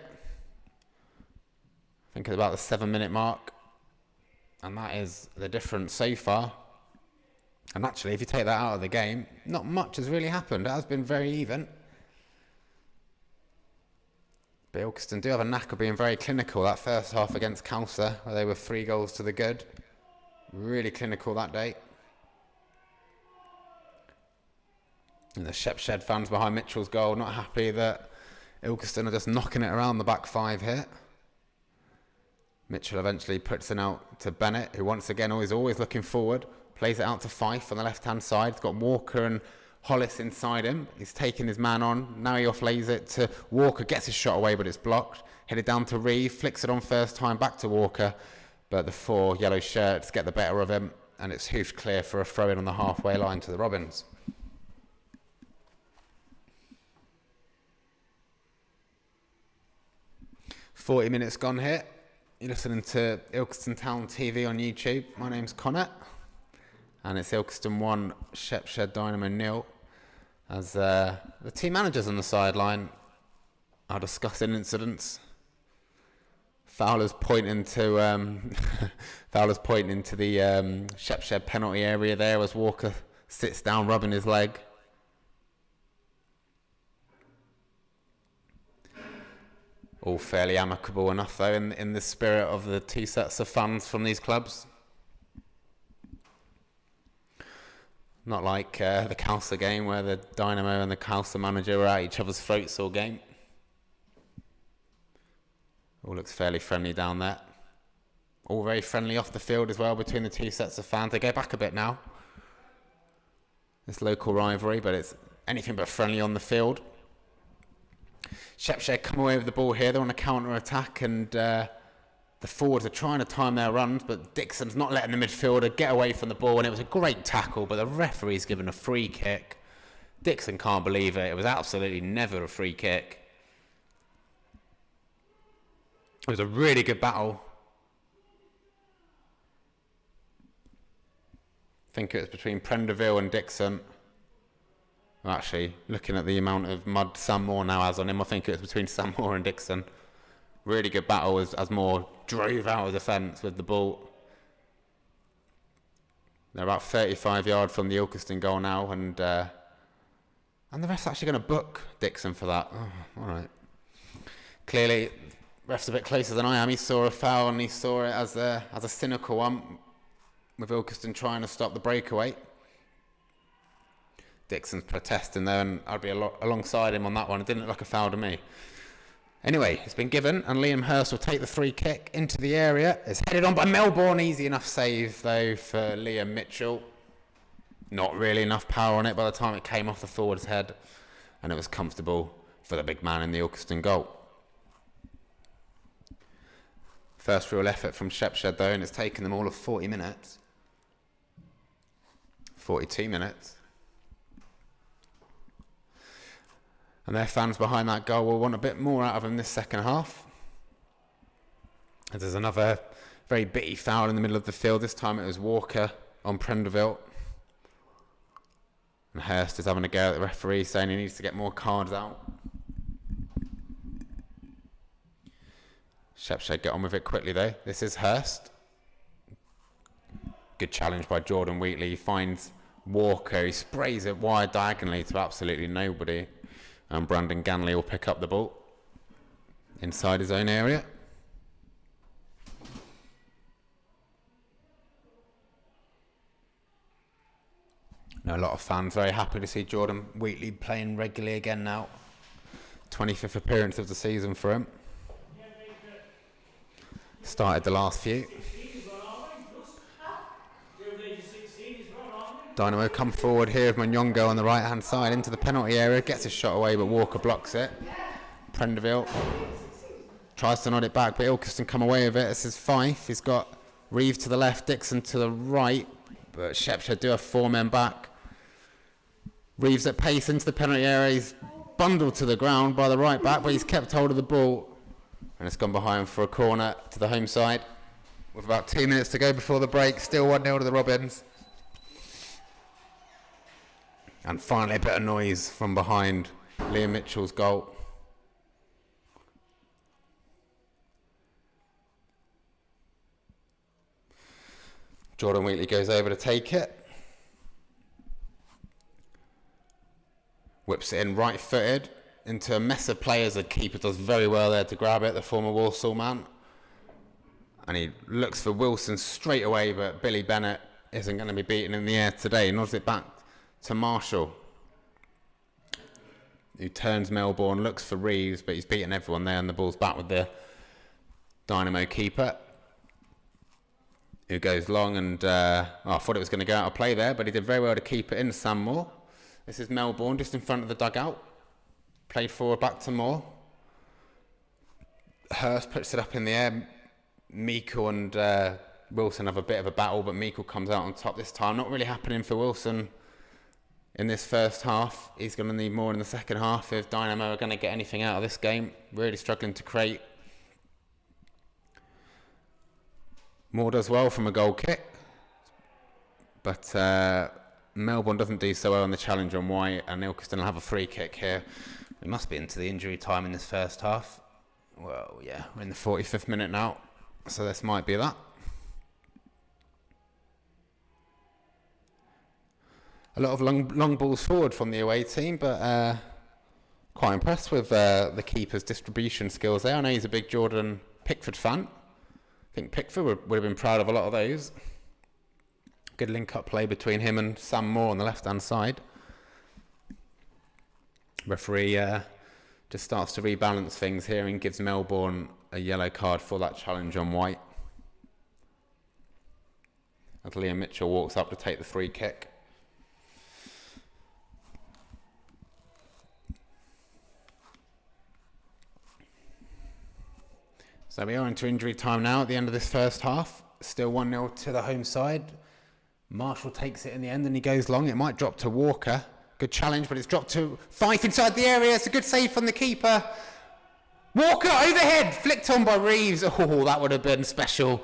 I think at about the 7-minute mark. And that is the difference so far. And actually, if you take that out of the game, not much has really happened. It has been very even. But Ilkeston do have a knack of being very clinical. That first half against Khalsa, where they were 3 goals to the good. Really clinical that day. And the Shepshed fans behind Mitchell's goal not happy that Ilkeston are just knocking it around the back 5 here. Mitchell eventually puts it out to Bennett, who once again is always looking forward. Plays it out to Fife on the left-hand side. He's got Walker and Hollis inside him. He's taking his man on. Now he offlays it to Walker. Gets his shot away, but it's blocked. Headed down to Reeve. Flicks it on first time back to Walker. But the 4 yellow shirts get the better of him. And it's hoofed clear for a throw-in on the halfway line to the Robins. "40 minutes gone here. You're listening to Ilkeston Town TV on YouTube. My name's Connor. And it's Ilkeston 1, Shepshed Dynamo 0. As the team managers on the sideline are discussing incidents. Fowler's pointing to the Shepshed penalty area there as Walker sits down rubbing his leg. All fairly amicable enough though in the spirit of the 2 sets of fans from these clubs. Not like the Khalsa game where the Dynamo and the Khalsa manager were at each other's throats all game. All looks fairly friendly down there. All very friendly off the field as well between the 2 sets of fans. They go back a bit now. This local rivalry, but it's anything but friendly on the field. Shepshed come away with the ball here. They're on a counter-attack and the forwards are trying to time their runs, but Dixon's not letting the midfielder get away from the ball, and it was a great tackle, but the referee's given a free kick. Dixon can't believe it. It was absolutely never a free kick. It was a really good battle. I think it was between Prenderville and Dixon. Well, actually, looking at the amount of mud Sam Moore now has on him, I think it was between Sam Moore and Dixon. Really good battle as Moore drove out of defence with the ball. They're about 35 yards from the Ilkeston goal now, and the ref's actually going to book Dixon for that. Oh, all right. Clearly, ref's a bit closer than I am. He saw a foul and he saw it as a cynical one, with Ilkeston trying to stop the breakaway. Dixon's protesting there, and I'd be alongside him on that one. It didn't look like a foul to me. Anyway, it's been given, and Liam Hurst will take the free kick into the area. It's headed on by Melbourne. Easy enough save, though, for Liam Mitchell. Not really enough power on it by the time it came off the forward's head, and it was comfortable for the big man in the Ilkeston goal. First real effort from Shepshed, though, and it's taken them all of 40 minutes. 42 minutes. And their fans behind that goal will want a bit more out of him this second half. There's another very bitty foul in the middle of the field. This time it was Walker on Prenderville. And Hurst is having a go at the referee, saying he needs to get more cards out. Shepshed get on with it quickly though. This is Hurst. Good challenge by Jordan Wheatley. He finds Walker. He sprays it wide diagonally to absolutely nobody. And Brandon Ganley will pick up the ball inside his own area. Now, a lot of fans very happy to see Jordan Wheatley playing regularly again now. 25th appearance of the season for him. Started the last few. Dynamo come forward here with Manyongo on the right hand side into the penalty area, gets his shot away but Walker blocks it. Prenderville tries to nod it back but Ilkeston come away with it. This is Fife. He's got Reeves to the left, Dixon to the right, but Shepshed do have 4 men back. Reeves at pace into the penalty area. He's bundled to the ground by the right back, but he's kept hold of the ball. And it's gone behind for a corner to the home side. With about 2 minutes to go before the break, still 1-0 to the Robins. And finally a bit of noise from behind Liam Mitchell's goal. Jordan Wheatley goes over to take it. Whips it in right-footed into a mess of players. The keeper does very well there to grab it, the former Walsall man. And he looks for Wilson straight away, but Billy Bennett isn't going to be beaten in the air today. He nods it back to Marshall, who turns Melbourne, looks for Reeves, but he's beaten everyone there, and the ball's back with the Dynamo keeper, who goes long and I thought it was going to go out of play there, but he did very well to keep it in. Sam Moore. This is Melbourne just in front of the dugout. Played forward back to Moore. Hurst puts it up in the air. Meikle and Wilson have a bit of a battle, but Meikle comes out on top this time. Not really happening for Wilson in this first half. He's going to need more in the second half if Dynamo are going to get anything out of this game. Really struggling to create. Moore does well from a goal kick, but Melbourne doesn't do so well on the challenge on White, and Ilkeston will have a free kick here. We must be into the injury time in this first half. Well, yeah, we're in the 45th minute now, so this might be that. A lot of long balls forward from the away team, but quite impressed with the keeper's distribution skills there. I know he's a big Jordan Pickford fan. I think Pickford would have been proud of a lot of those. Good link-up play between him and Sam Moore on the left-hand side. Referee just starts to rebalance things here and gives Melbourne a yellow card for that challenge on White. As Liam Mitchell walks up to take the free kick. So we are into injury time now at the end of this first half. Still 1-0 to the home side. Marshall takes it in the end and he goes long. It might drop to Walker. Good challenge, but it's dropped to Fife inside the area. It's a good save from the keeper. Walker overhead, flicked on by Reeves. Oh, that would have been special.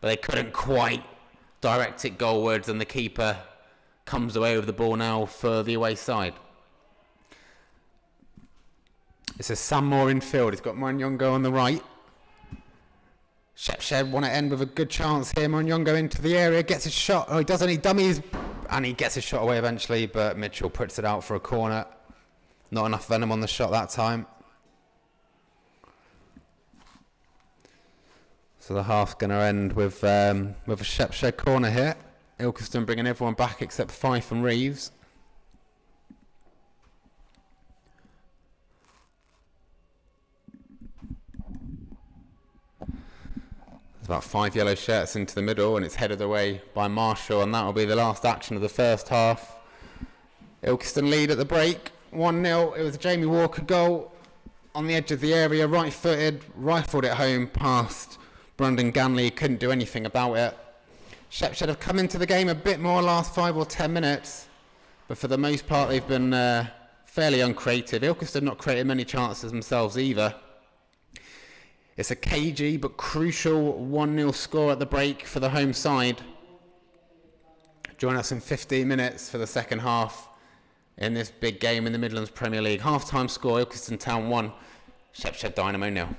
But they couldn't quite direct it goalwards, and the keeper comes away with the ball now for the away side. It's a Sam Moore in field. He's got Manyongo on the right. Shepshed want to end with a good chance here. Manyongo into the area, gets his shot. Oh, he doesn't. He dummies, and he gets his shot away eventually, but Mitchell puts it out for a corner. Not enough venom on the shot that time. So the half's going to end with a Shepshed corner here. Ilkeston bringing everyone back except Fife and Reeves. There's about 5 yellow shirts into the middle, and it's headed away by Marshall, and that will be the last action of the first half. Ilkeston lead at the break, 1-0. It was a Jamie Walker goal on the edge of the area, right-footed, rifled it home past Brandon Ganley. Couldn't do anything about it. Shepshed have come into the game a bit more last 5 or 10 minutes, but for the most part they've been fairly uncreative. Ilkeston not created many chances themselves either. It's a cagey but crucial 1-0 score at the break for the home side. Join us in 15 minutes for the second half in this big game in the Midlands Premier League. Half-time score, Ilkeston Town 1, Shepshed Dynamo 0.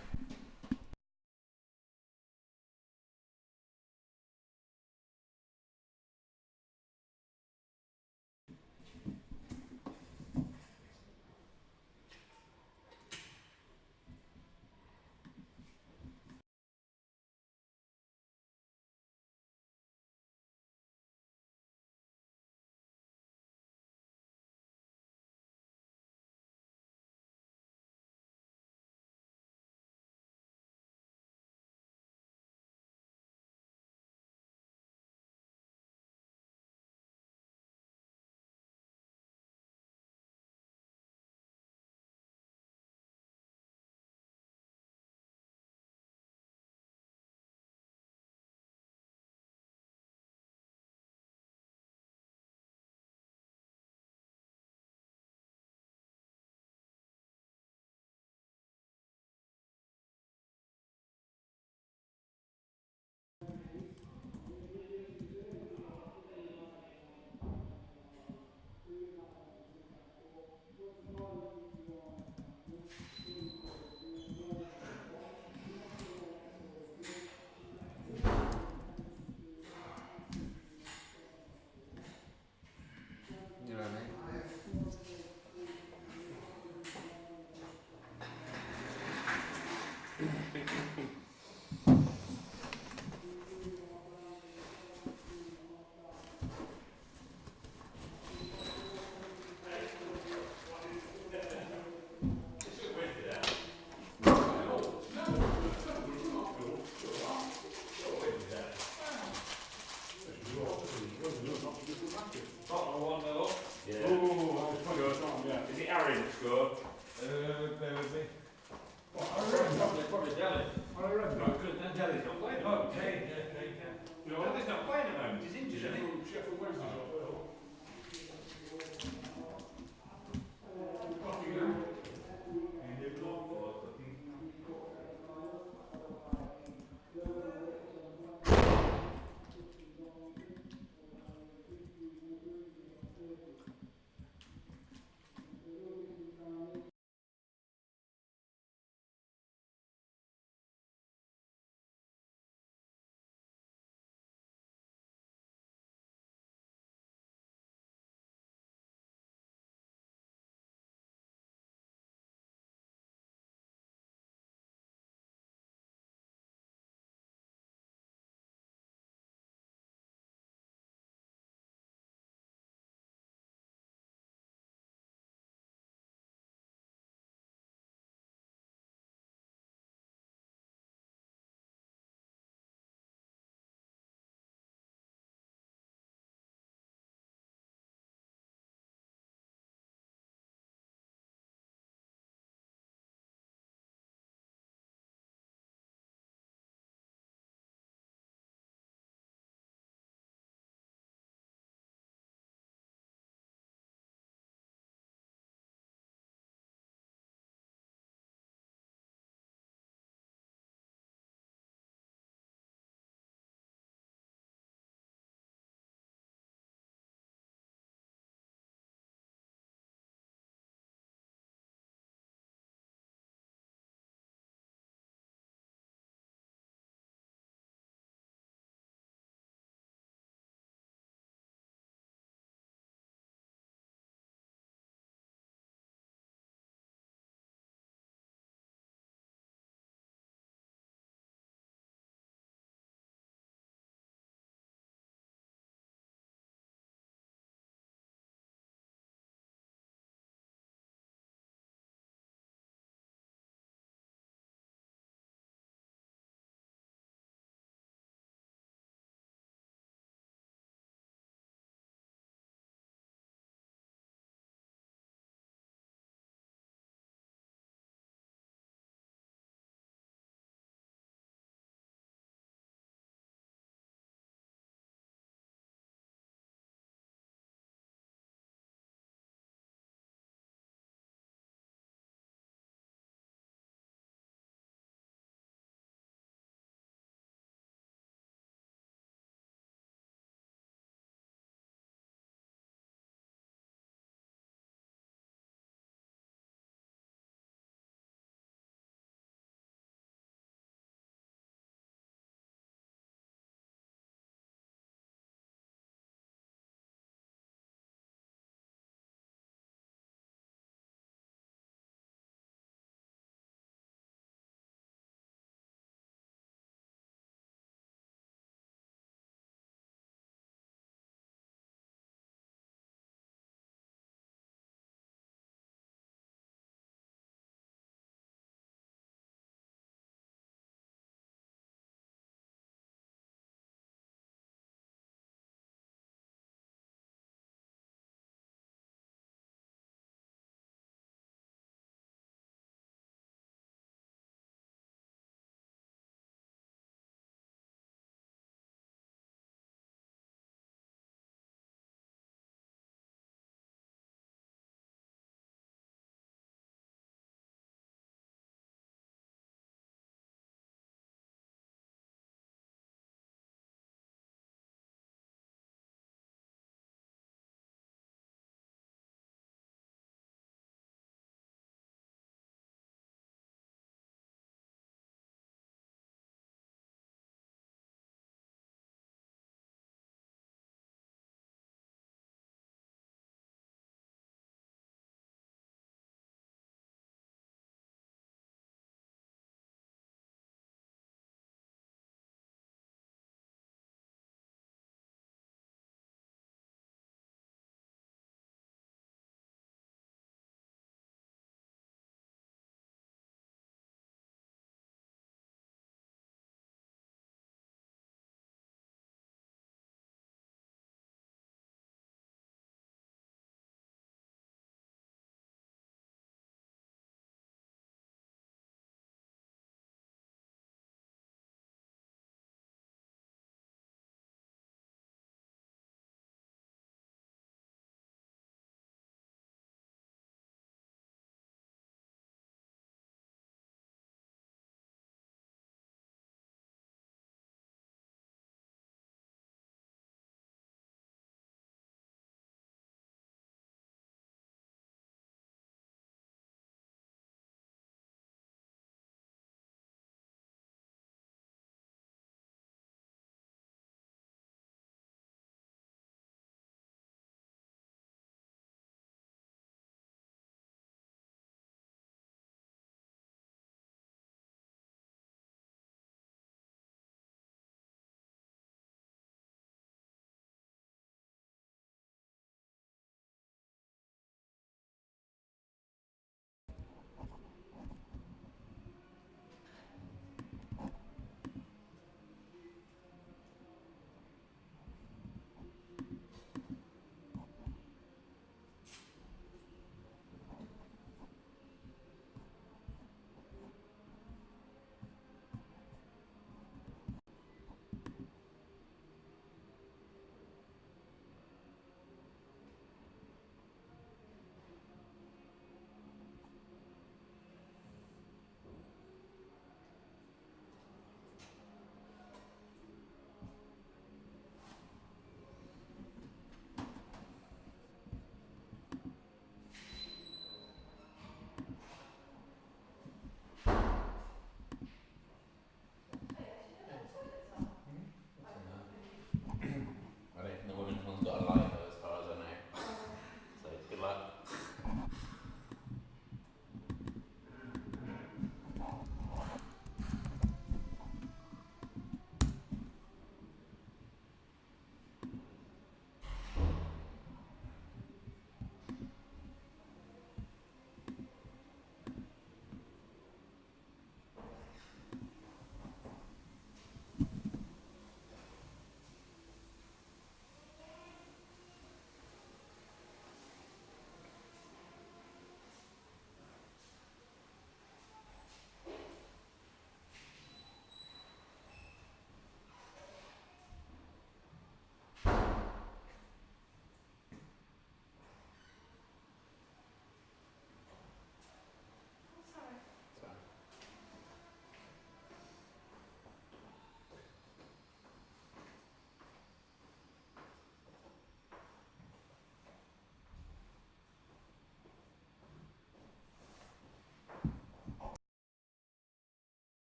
Bear with me.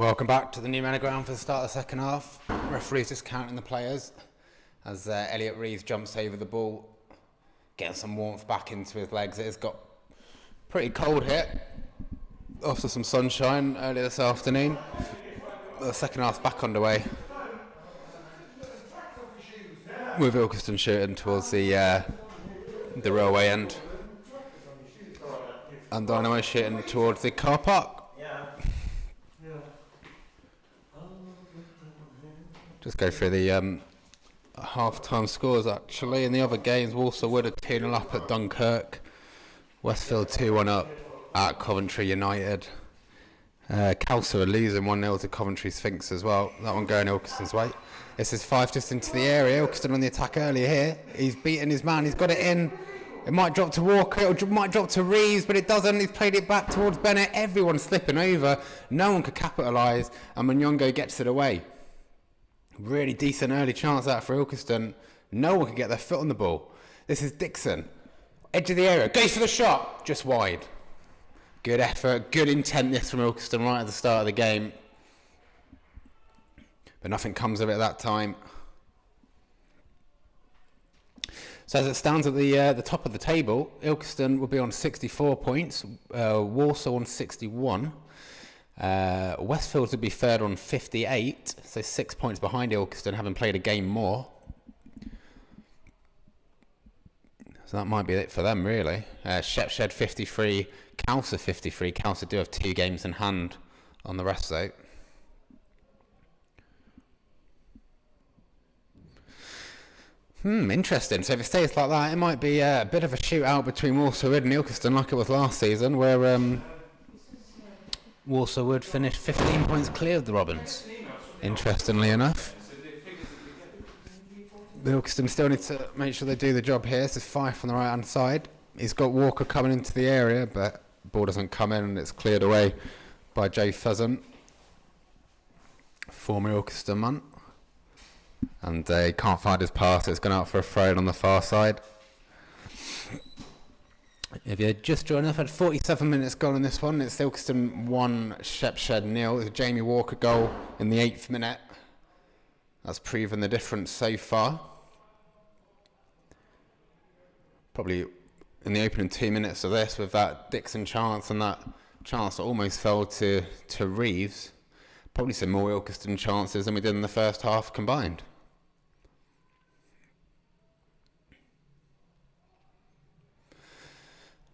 Welcome back to the new Manor ground for the start of the second half. Referee's just counting the players as Elliot Reeves jumps over the ball, getting some warmth back into his legs. It has got pretty cold here after some sunshine earlier this afternoon. The second half's back underway, with Ilkeston shooting towards the railway end and Dynamo shooting towards the car park. Just go through the half-time scores actually. In the other games, Walsall Wood are 2-0 up at Dunkirk, Westfield 2-1 up at Coventry United. Calcer are losing 1-0 to Coventry Sphinx as well. That one going Ilkeston's way. This is Fife just into the area. Ilkeston on the attack earlier here. He's beaten his man. He's got it in. It might drop to Walker. It might drop to Reeves, but it doesn't. He's played it back towards Bennett. Everyone's slipping over. No one could capitalise, and Munyongo gets it away. Really decent early chance out for Ilkeston. No one could get their foot on the ball. This is Dixon. Edge of the area. Goes for the shot. Just wide. Good effort. Good intent this from Ilkeston right at the start of the game. But nothing comes of it that time. So as it stands at the top of the table, Ilkeston will be on 64 points. Walsall on 61. Westfield would be third on 58, so 6 points behind Ilkeston, having played a game more. So that might be it for them, really. Shepshed 53, Calcer 53. Calcer do have 2 games in hand on the rest, though. Interesting. So if it stays like that, it might be a bit of a shootout between Walsall Wood and Ilkeston, like it was last season, where Walsall Wood finished 15 points clear of the Robins, interestingly enough. Ilkeston still need to make sure they do the job here. This is Fife on the right hand side. He's got Walker coming into the area, but the ball doesn't come in and it's cleared away by Jay Pheasant, former Ilkeston man. And he can't find his pass, it's gone out for a throw on the far side. If you're just joining us, had 47 minutes gone in this one. It's Ilkeston 1, Shepshed 0. It's a Jamie Walker goal in the 8th minute. That's proven the difference so far. Probably in the opening 2 minutes of this, with that Dixon chance and that chance that almost fell to Reeves, probably some more Ilkeston chances than we did in the first half combined.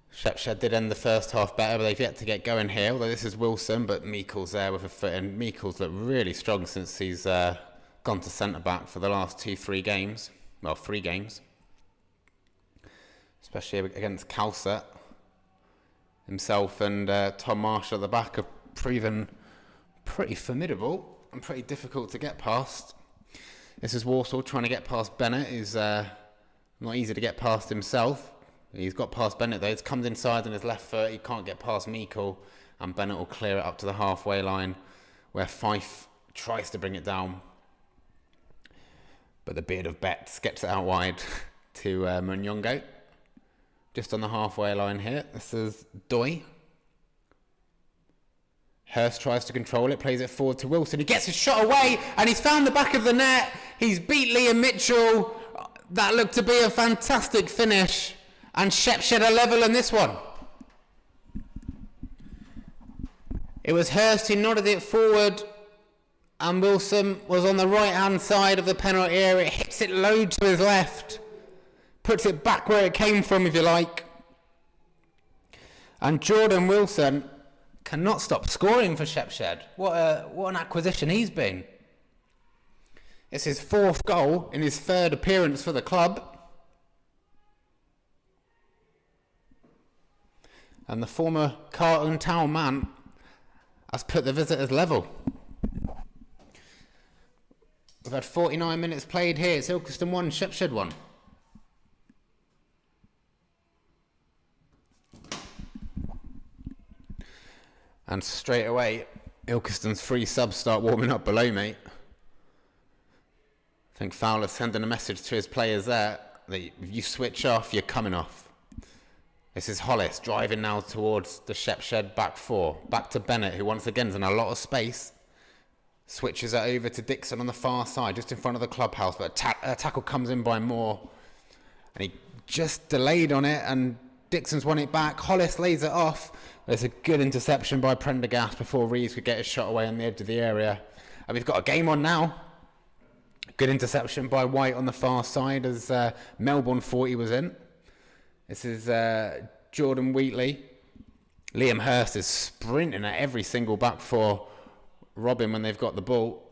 Shepshed did end the first half better, but they've yet to get going here, although this is Wilson, but Meikle's there with a foot in. Meikle's looked really strong since he's gone to centre-back for the last 3 games. Well, 3 games. Especially against Calcer. Himself and Tom Marshall at the back have proven pretty formidable and pretty difficult to get past. This is Walsall trying to get past Bennett, who's not easy to get past himself. He's got past Bennett though. It's comes inside on his left foot. He can't get past Meikle, and Bennett will clear it up to the halfway line, where Fife tries to bring it down. But the beard of Betts gets it out wide to Munyongo. Just on the halfway line here. This is Doy. Hurst tries to control it, plays it forward to Wilson. He gets his shot away, and he's found the back of the net. He's beat Liam Mitchell. That looked to be a fantastic finish. And Shepshed are level in this one. It was Hurst who nodded it forward, and Wilson was on the right hand side of the penalty area. It hits it low to his left, puts it back where it came from, if you like. And Jordan Wilson cannot stop scoring for Shepshed. What an acquisition he's been. It's his 4th goal in his 3rd appearance for the club. And the former Carlton Town man has put the visitors level. We've had 49 minutes played here. It's Ilkeston 1, Shepshed 1. And straight away, Ilkeston's 3 subs start warming up below me. I think Fowler's sending a message to his players there that if you switch off, you're coming off. This is Hollis driving now towards the Shepshed back 4. Back to Bennett, who once again is in a lot of space. Switches it over to Dixon on the far side, just in front of the clubhouse, but a tackle comes in by Moore. And he just delayed on it, and Dixon's won it back. Hollis lays it off. There's a good interception by Prendergast before Reeves could get his shot away on the edge of the area. And we've got a game on now. Good interception by White on the far side as Melbourne thought he was in. This is Jordan Wheatley. Liam Hurst is sprinting at every single back four. Robin when they've got the ball.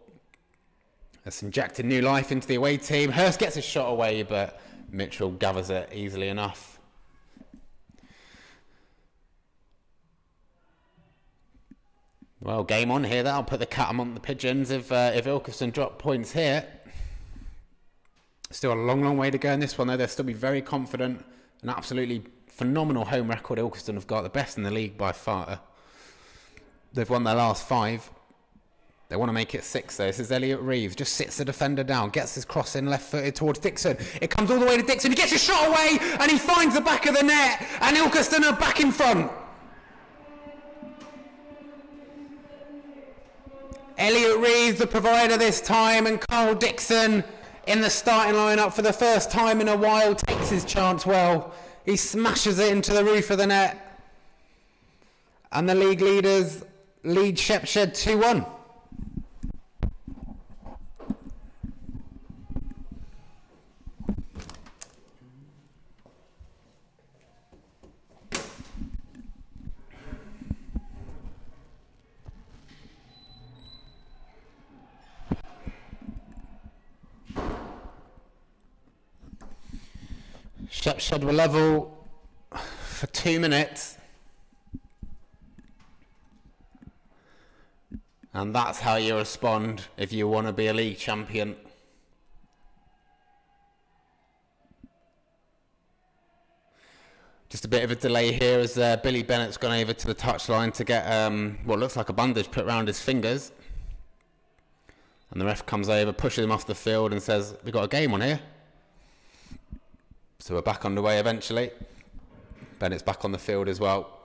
That's injected new life into the away team. Hurst gets his shot away, but Mitchell gathers it easily enough. Well, game on here. That'll put the cat among the pigeons if Ilkeston drop points here. Still a long, long way to go in this one, though. They'll still be very confident. An absolutely phenomenal home record Ilkeston have got. The best in the league by far. They've won their last 5. They want to make it 6 though. This is Elliot Reeves. Just sits the defender down. Gets his cross in left-footed towards Dixon. It comes all the way to Dixon. He gets his shot away and he finds the back of the net. And Ilkeston are back in front. Elliot Reeves, the provider this time. And Carl Dixon in the starting lineup for the first time in a while. Takes his chance well. He smashes it into the roof of the net. And the league leaders lead Shepshed 2-1. Shepshed were level for 2 minutes. And that's how you respond if you want to be a league champion. Just a bit of a delay here as Billy Bennett's gone over to the touchline to get what looks like a bandage put around his fingers. And the ref comes over, pushes him off the field and says, "We've got a game on here." So we're back underway eventually. Bennett's back on the field as well.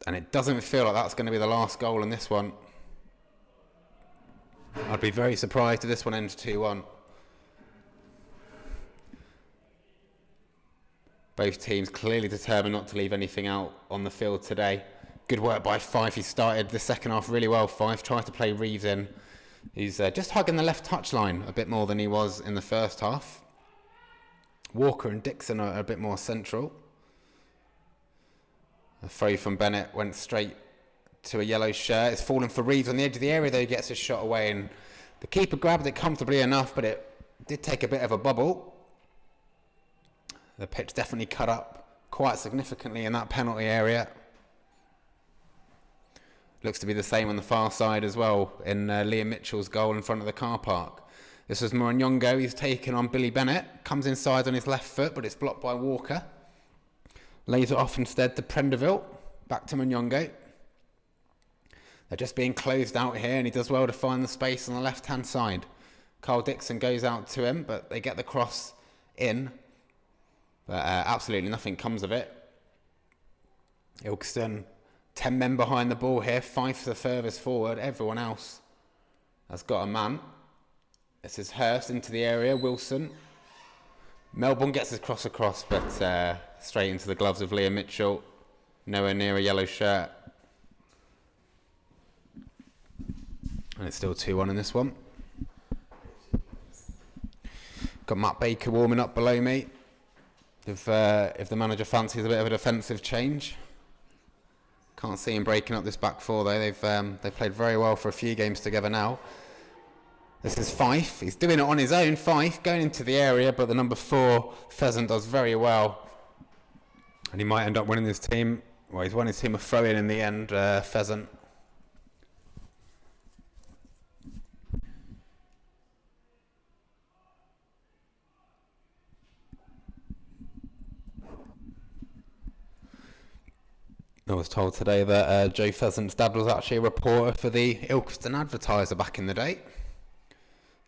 And it doesn't feel like that's going to be the last goal in this one. I'd be very surprised if this one ends 2-1. Both teams clearly determined not to leave anything out on the field today. Good work by Fife. He started the second half really well. Fife tried to play Reeves in. He's just hugging the left touchline a bit more than he was in the first half. Walker and Dixon are a bit more central. A throw from Bennett went straight to a yellow shirt. It's fallen for Reeves on the edge of the area, though. He gets his shot away, and the keeper grabbed it comfortably enough, but it did take a bit of a bubble. The pitch definitely cut up quite significantly in that penalty area. Looks to be the same on the far side as well in Liam Mitchell's goal in front of the car park. This is Moronyongo. He's taken on Billy Bennett. Comes inside on his left foot, but it's blocked by Walker. Lays it off instead to Prenderville. Back to Moronyongo. They're just being closed out here, and he does well to find the space on the left-hand side. Carl Dixon goes out to him, but they get the cross in. But absolutely nothing comes of it. Ilkeston, 10 men behind the ball here. Fife the furthest forward. Everyone else has got a man. This is Hurst into the area. Wilson. Melbourne gets his cross across, but straight into the gloves of Liam Mitchell. Nowhere near a yellow shirt. And it's still 2-1 in this one. Got Matt Baker warming up below me. If the manager fancies a bit of a defensive change. Can't see him breaking up this back four though. They've played very well for a few games together now. This is Fife. He's doing it on his own. Fife going into the area, but the number 4 Pheasant does very well, and he might end up winning his team. Well, he's won his team a throw-in in the end. Pheasant. I was told today that Joe Pheasant's dad was actually a reporter for the Ilkeston Advertiser back in the day.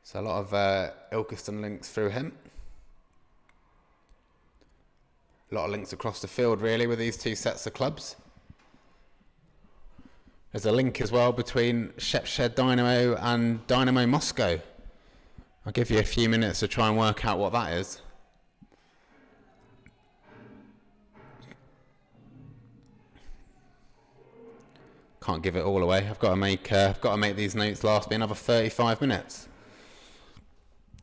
So a lot of Ilkeston links through him. A lot of links across the field really with these two sets of clubs. There's a link as well between Shepshed Dynamo and Dynamo Moscow. I'll give you a few minutes to try and work out what that is. Can't give it all away. I've got to make these notes last me another 35 minutes.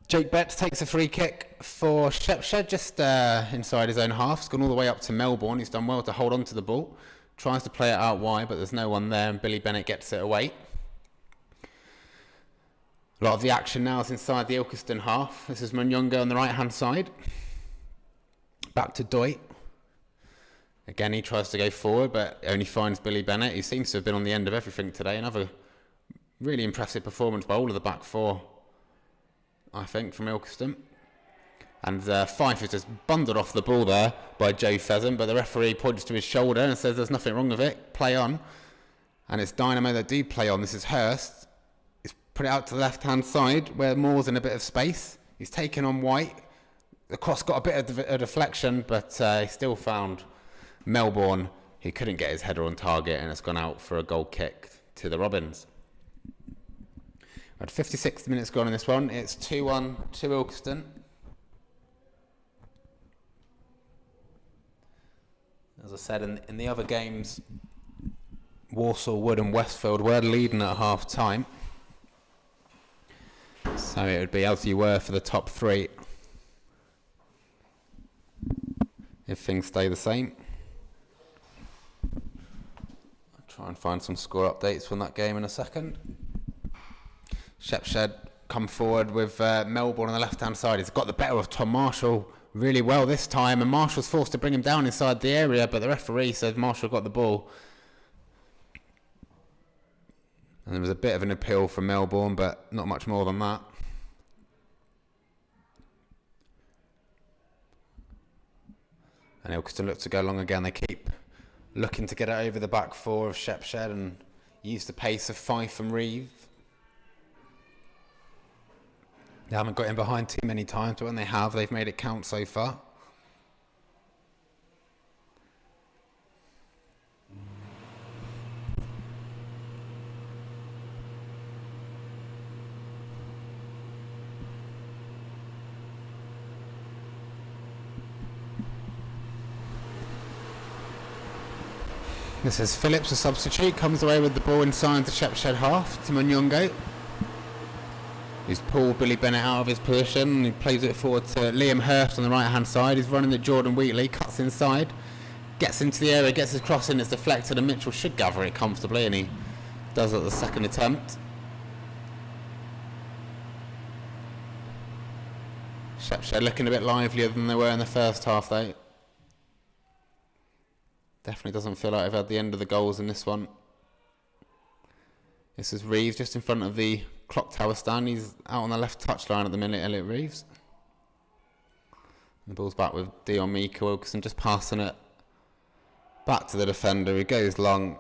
Jake Betts takes a free kick for Shepshed, just inside his own half. He's gone all the way up to Melbourne. He's done well to hold on to the ball. Tries to play it out wide, but there's no one there, and Billy Bennett gets it away. A lot of the action now is inside the Ilkeston half. This is Munyonga on the right-hand side. Back to Doit. Again, he tries to go forward, but only finds Billy Bennett, who seems to have been on the end of everything today. Another really impressive performance by all of the back four, I think, from Ilkeston. And Fife is just bundled off the ball there by Joe Pheasant, but the referee points to his shoulder and says there's nothing wrong with it, play on. And it's Dynamo that do play on. This is Hurst. He's put it out to the left-hand side where Moore's in a bit of space. He's taken on White. The cross got a bit of a deflection, but he still found Melbourne. He couldn't get his header on target, and it's gone out for a goal kick to the Robins. Had 56 minutes gone in this one. It's 2-1 to Ilkeston. As I said, in the other games, Walsall, Wood and Westfield were leading at half-time. So it would be as you were for the top three if things stay the same. I'll try and find some score updates from that game in a second. Shepshed come forward with Melbourne on the left-hand side. He's got the better of Tom Marshall really well this time, and Marshall's forced to bring him down inside the area, but the referee said Marshall got the ball. And there was a bit of an appeal from Melbourne, but not much more than that. And Ilkeston look to go long again. They keep looking to get it over the back four of Shepshed and use the pace of Fife and Reeve. They haven't got in behind too many times, but when they have, they've made it count so far. This is Phillips, a substitute, comes away with the ball inside the Shepshed half to Munyongo. He's pulled Billy Bennett out of his position and he plays it forward to Liam Hurst on the right hand side. He's running at Jordan Wheatley, cuts inside, gets into the area, gets his cross in, it's deflected, and Mitchell should gather it comfortably, and he does at the second attempt. Shepshed looking a bit livelier than they were in the first half though. Definitely doesn't feel like they've had the end of the goals in this one. This is Reeves just in front of the clock tower stand. He's out on the left touchline at the minute, Elliot Reeves. The ball's back with Dion Meeko. Ilkeston just passing it back to the defender. He goes long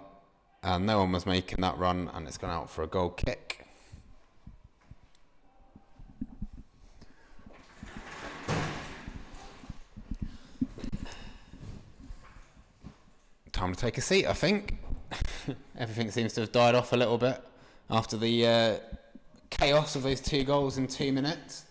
and no one was making that run, and it's gone out for a goal kick. Time to take a seat, I think. Everything seems to have died off a little bit after the chaos of those 2 goals in 2 minutes.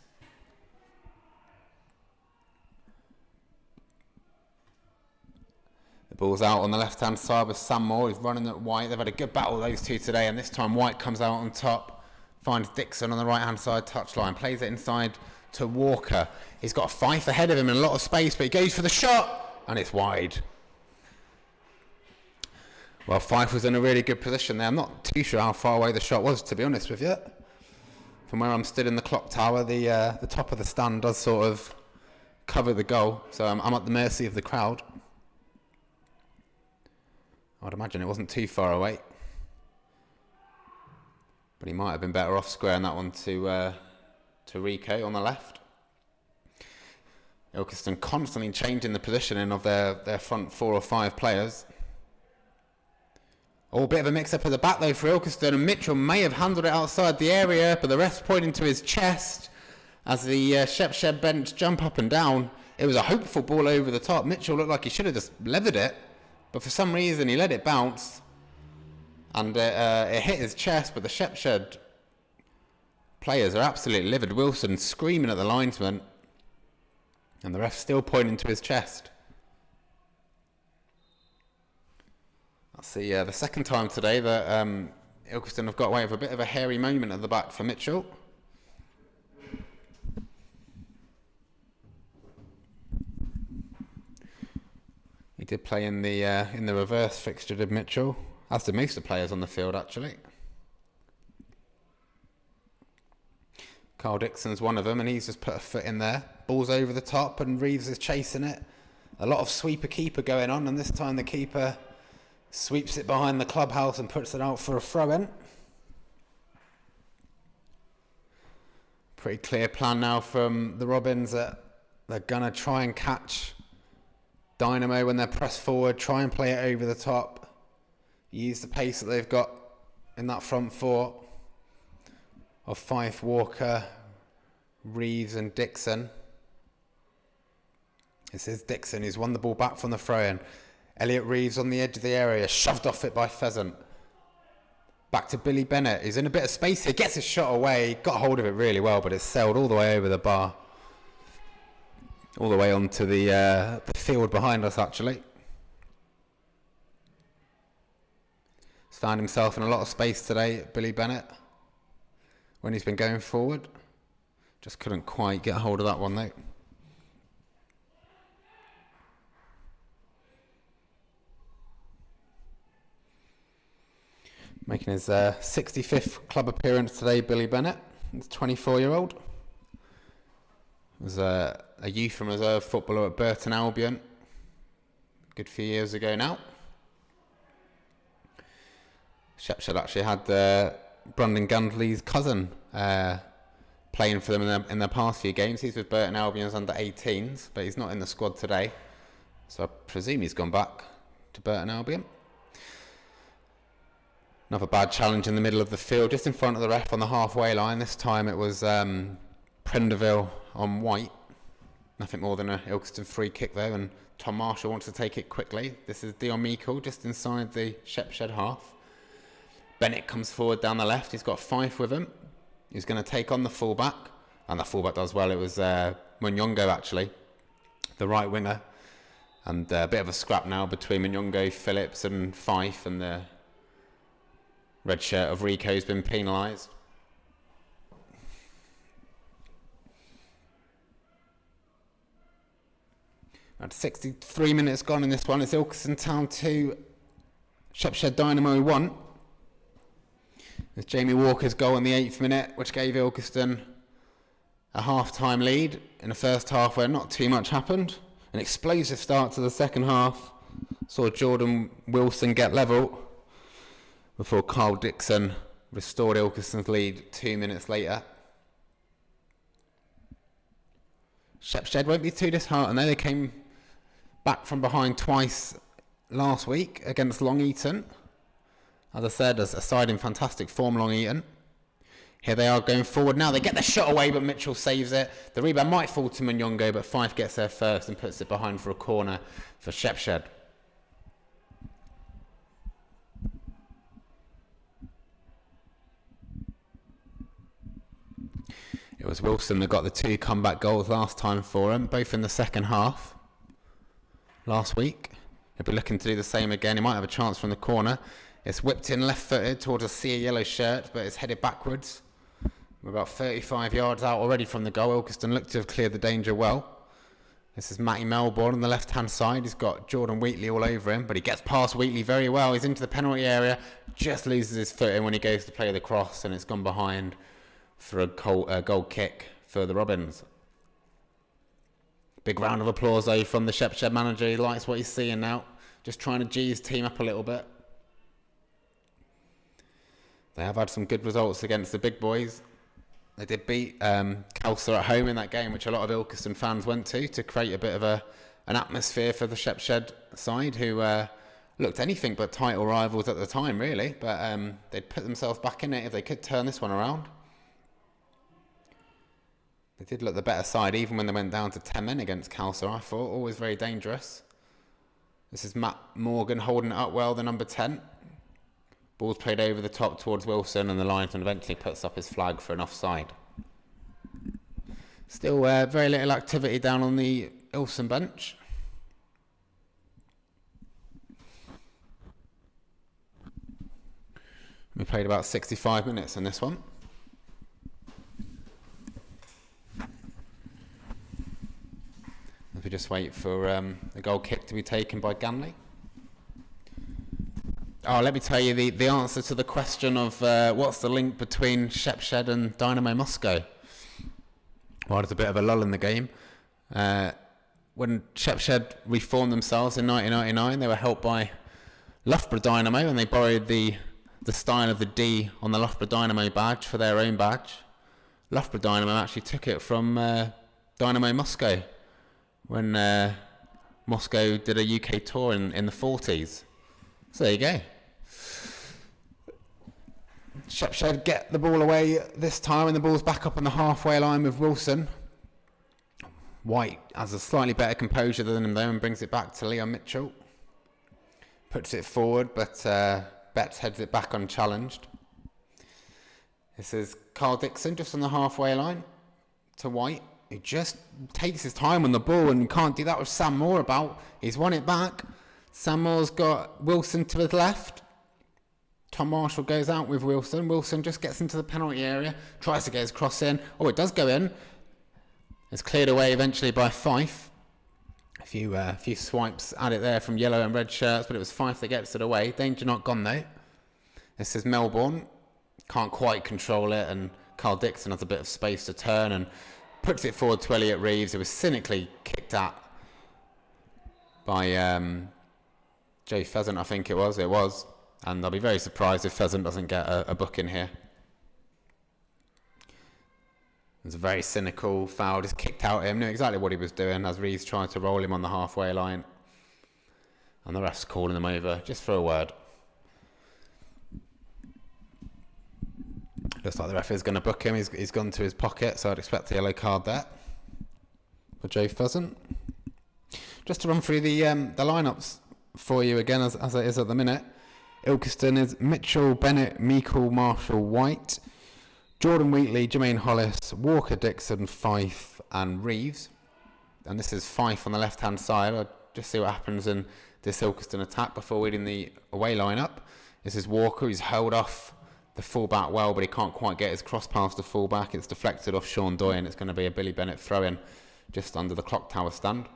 The ball's out on the left-hand side with Sam Moore. He's running at White. They've had a good battle, those two today, and this time White comes out on top, finds Dixon on the right-hand side touchline, plays it inside to Walker. He's got a Fife ahead of him in a lot of space, but he goes for the shot, and it's wide. Well, Fife was in a really good position there. I'm not too sure how far away the shot was, to be honest with you. From where I'm stood in the clock tower, the top of the stand does sort of cover the goal, so I'm at the mercy of the crowd. I'd imagine it wasn't too far away, but he might have been better off squaring that one to Rico on the left. Ilkeston constantly changing the positioning of their front 4 or 5 players. Oh, a bit of a mix-up at the back though for Ilkeston, and Mitchell may have handled it outside the area, but the ref's pointing to his chest as the Shepshed bench jump up and down. It was a hopeful ball over the top. Mitchell looked like he should have just levered it, but for some reason he let it bounce. And it hit his chest, but the Shepshed players are absolutely livid. Wilson screaming at the linesman, and the ref still pointing to his chest. That's the second time today that Ilkeston have got away with a bit of a hairy moment at the back for Mitchell. He did play in the reverse fixture, did Mitchell, as did most of the players on the field actually. Carl Dixon's one of them, and he's just put a foot in there. Ball's over the top, and Reeves is chasing it. A lot of sweeper-keeper going on, and this time the keeper sweeps it behind the clubhouse and puts it out for a throw-in. Pretty clear plan now from the Robins that they're going to try and catch Dynamo when they're pressed forward, try and play it over the top, use the pace that they've got in that front four of Fife, Walker, Reeves and Dixon. This is Dixon who's won the ball back from the throw-in. Elliot Reeves on the edge of the area, shoved off it by Pheasant. Back to Billy Bennett, who's in a bit of space here, gets his shot away, got hold of it really well, but it's sailed all the way over the bar. All the way onto the field behind us, actually. He's found himself in a lot of space today, Billy Bennett, when he's been going forward. Just couldn't quite get hold of that one, though. Making his 65th club appearance today, Billy Bennett. He's a 24-year-old. Was a youth and reserve footballer at Burton Albion a good few years ago now. Shepshed actually had Brandon Gandley's cousin playing for them in their past few games. He's with Burton Albion's under 18s, but he's not in the squad today. So I presume he's gone back to Burton Albion. Another bad challenge in the middle of the field, just in front of the ref on the halfway line. This time it was Prenderville on White. Nothing more than an Ilkeston free kick though, and Tom Marshall wants to take it quickly. This is Dion Meikle just inside the Shepshed half. Bennett comes forward down the left. He's got Fife with him. He's going to take on the fullback, and the fullback does well. It was Munyongo actually, the right winger, and a bit of a scrap now between Munyongo, Phillips and Fife, and the red shirt of Rico's been penalised. At 63 minutes gone in this one. It's Ilkeston Town 2, Shepshed Dynamo 1. There's Jamie Walker's goal in the 8th minute, which gave Ilkeston a half-time lead in the first half where not too much happened. An explosive start to the second half. Saw Jordan Wilson get level before Carl Dixon restored Ilkeston's lead 2 minutes later. Shepshed won't be too disheartened though. They came back from behind twice last week against Long Eaton. As I said, a side in fantastic form, Long Eaton. Here they are going forward now. They get the shot away, but Mitchell saves it. The rebound might fall to Munyongo, but Fife gets there first and puts it behind for a corner for Shepshed. It was Wilson that got the 2 comeback goals last time for him, both in the second half last week. He'll be looking to do the same again. He might have a chance from the corner. It's whipped in left-footed towards a sea yellow shirt, but it's headed backwards. We're about 35 yards out already from the goal. Ilkeston looked to have cleared the danger well. This is Matty Melbourne on the left-hand side. He's got Jordan Wheatley all over him, but he gets past Wheatley very well. He's into the penalty area, just loses his footing when he goes to play the cross, and it's gone behind for a goal kick for the Robins. Big round of applause though from the Shepshed manager. He likes what he's seeing now. Just trying to G his team up a little bit. They have had some good results against the big boys. They did beat Kelso at home in that game, which a lot of Ilkeston fans went to create a bit of an atmosphere for the Shepshed side, who looked anything but title rivals at the time, really. But they'd put themselves back in it if they could turn this one around. They did look the better side, even when they went down to 10 men against Kelso, I thought. Always very dangerous. This is Matt Morgan holding it up well, the number 10. Ball's played over the top towards Wilson, and the linesman eventually puts up his flag for an offside. Still very little activity down on the Ilkeston bench. We played about 65 minutes in this one. If we just wait for a goal kick to be taken by Ganley. Oh, let me tell you the answer to the question of what's the link between Shepshed and Dynamo Moscow. Well, there's a bit of a lull in the game. When Shepshed reformed themselves in 1999, they were helped by Loughborough Dynamo, and they borrowed the style of the D on the Loughborough Dynamo badge for their own badge. Loughborough Dynamo actually took it from Dynamo Moscow when Moscow did a UK tour in the 40s. So there you go. Shepshed get the ball away this time, and the ball's back up on the halfway line with Wilson. White has a slightly better composure than him though, and brings it back to Leon Mitchell. Puts it forward, but Betts heads it back unchallenged. This is Carl Dixon just on the halfway line to White. He just takes his time on the ball, and you can't do that with Sam Moore about. He's won it back. Sam Moore's got Wilson to his left. Tom Marshall goes out with Wilson. Wilson just gets into the penalty area, tries to get his cross in. Oh, it does go in. It's cleared away eventually by Fife. A few swipes at it there from yellow and red shirts, but it was Fife that gets it away. Danger not gone though. This is Melbourne. Can't quite control it, and Carl Dixon has a bit of space to turn and puts it forward to Elliot Reeves, who was cynically kicked at by Jay Pheasant, I think it was. And I'll be very surprised if Pheasant doesn't get a book in here. It's a very cynical foul, just kicked out at him, knew exactly what he was doing as Reeves tried to roll him on the halfway line. And the ref's calling him over just for a word. Looks like the ref is going to book him. He's gone to his pocket, so I'd expect a yellow card there for Jay Pheasant. Just to run through the lineups for you again, as it is at the minute. Ilkeston is Mitchell, Bennett, Meikle, Marshall, White, Jordan Wheatley, Jermaine Hollis, Walker, Dixon, Fife and Reeves. And this is Fife on the left-hand side. I'll just see what happens in this Ilkeston attack before reading the away lineup. This is Walker, who's held off the fullback well, but he can't quite get his cross past the fullback. It's deflected off Sean Doy, and it's going to be a Billy Bennett throw-in just under the clock tower stand.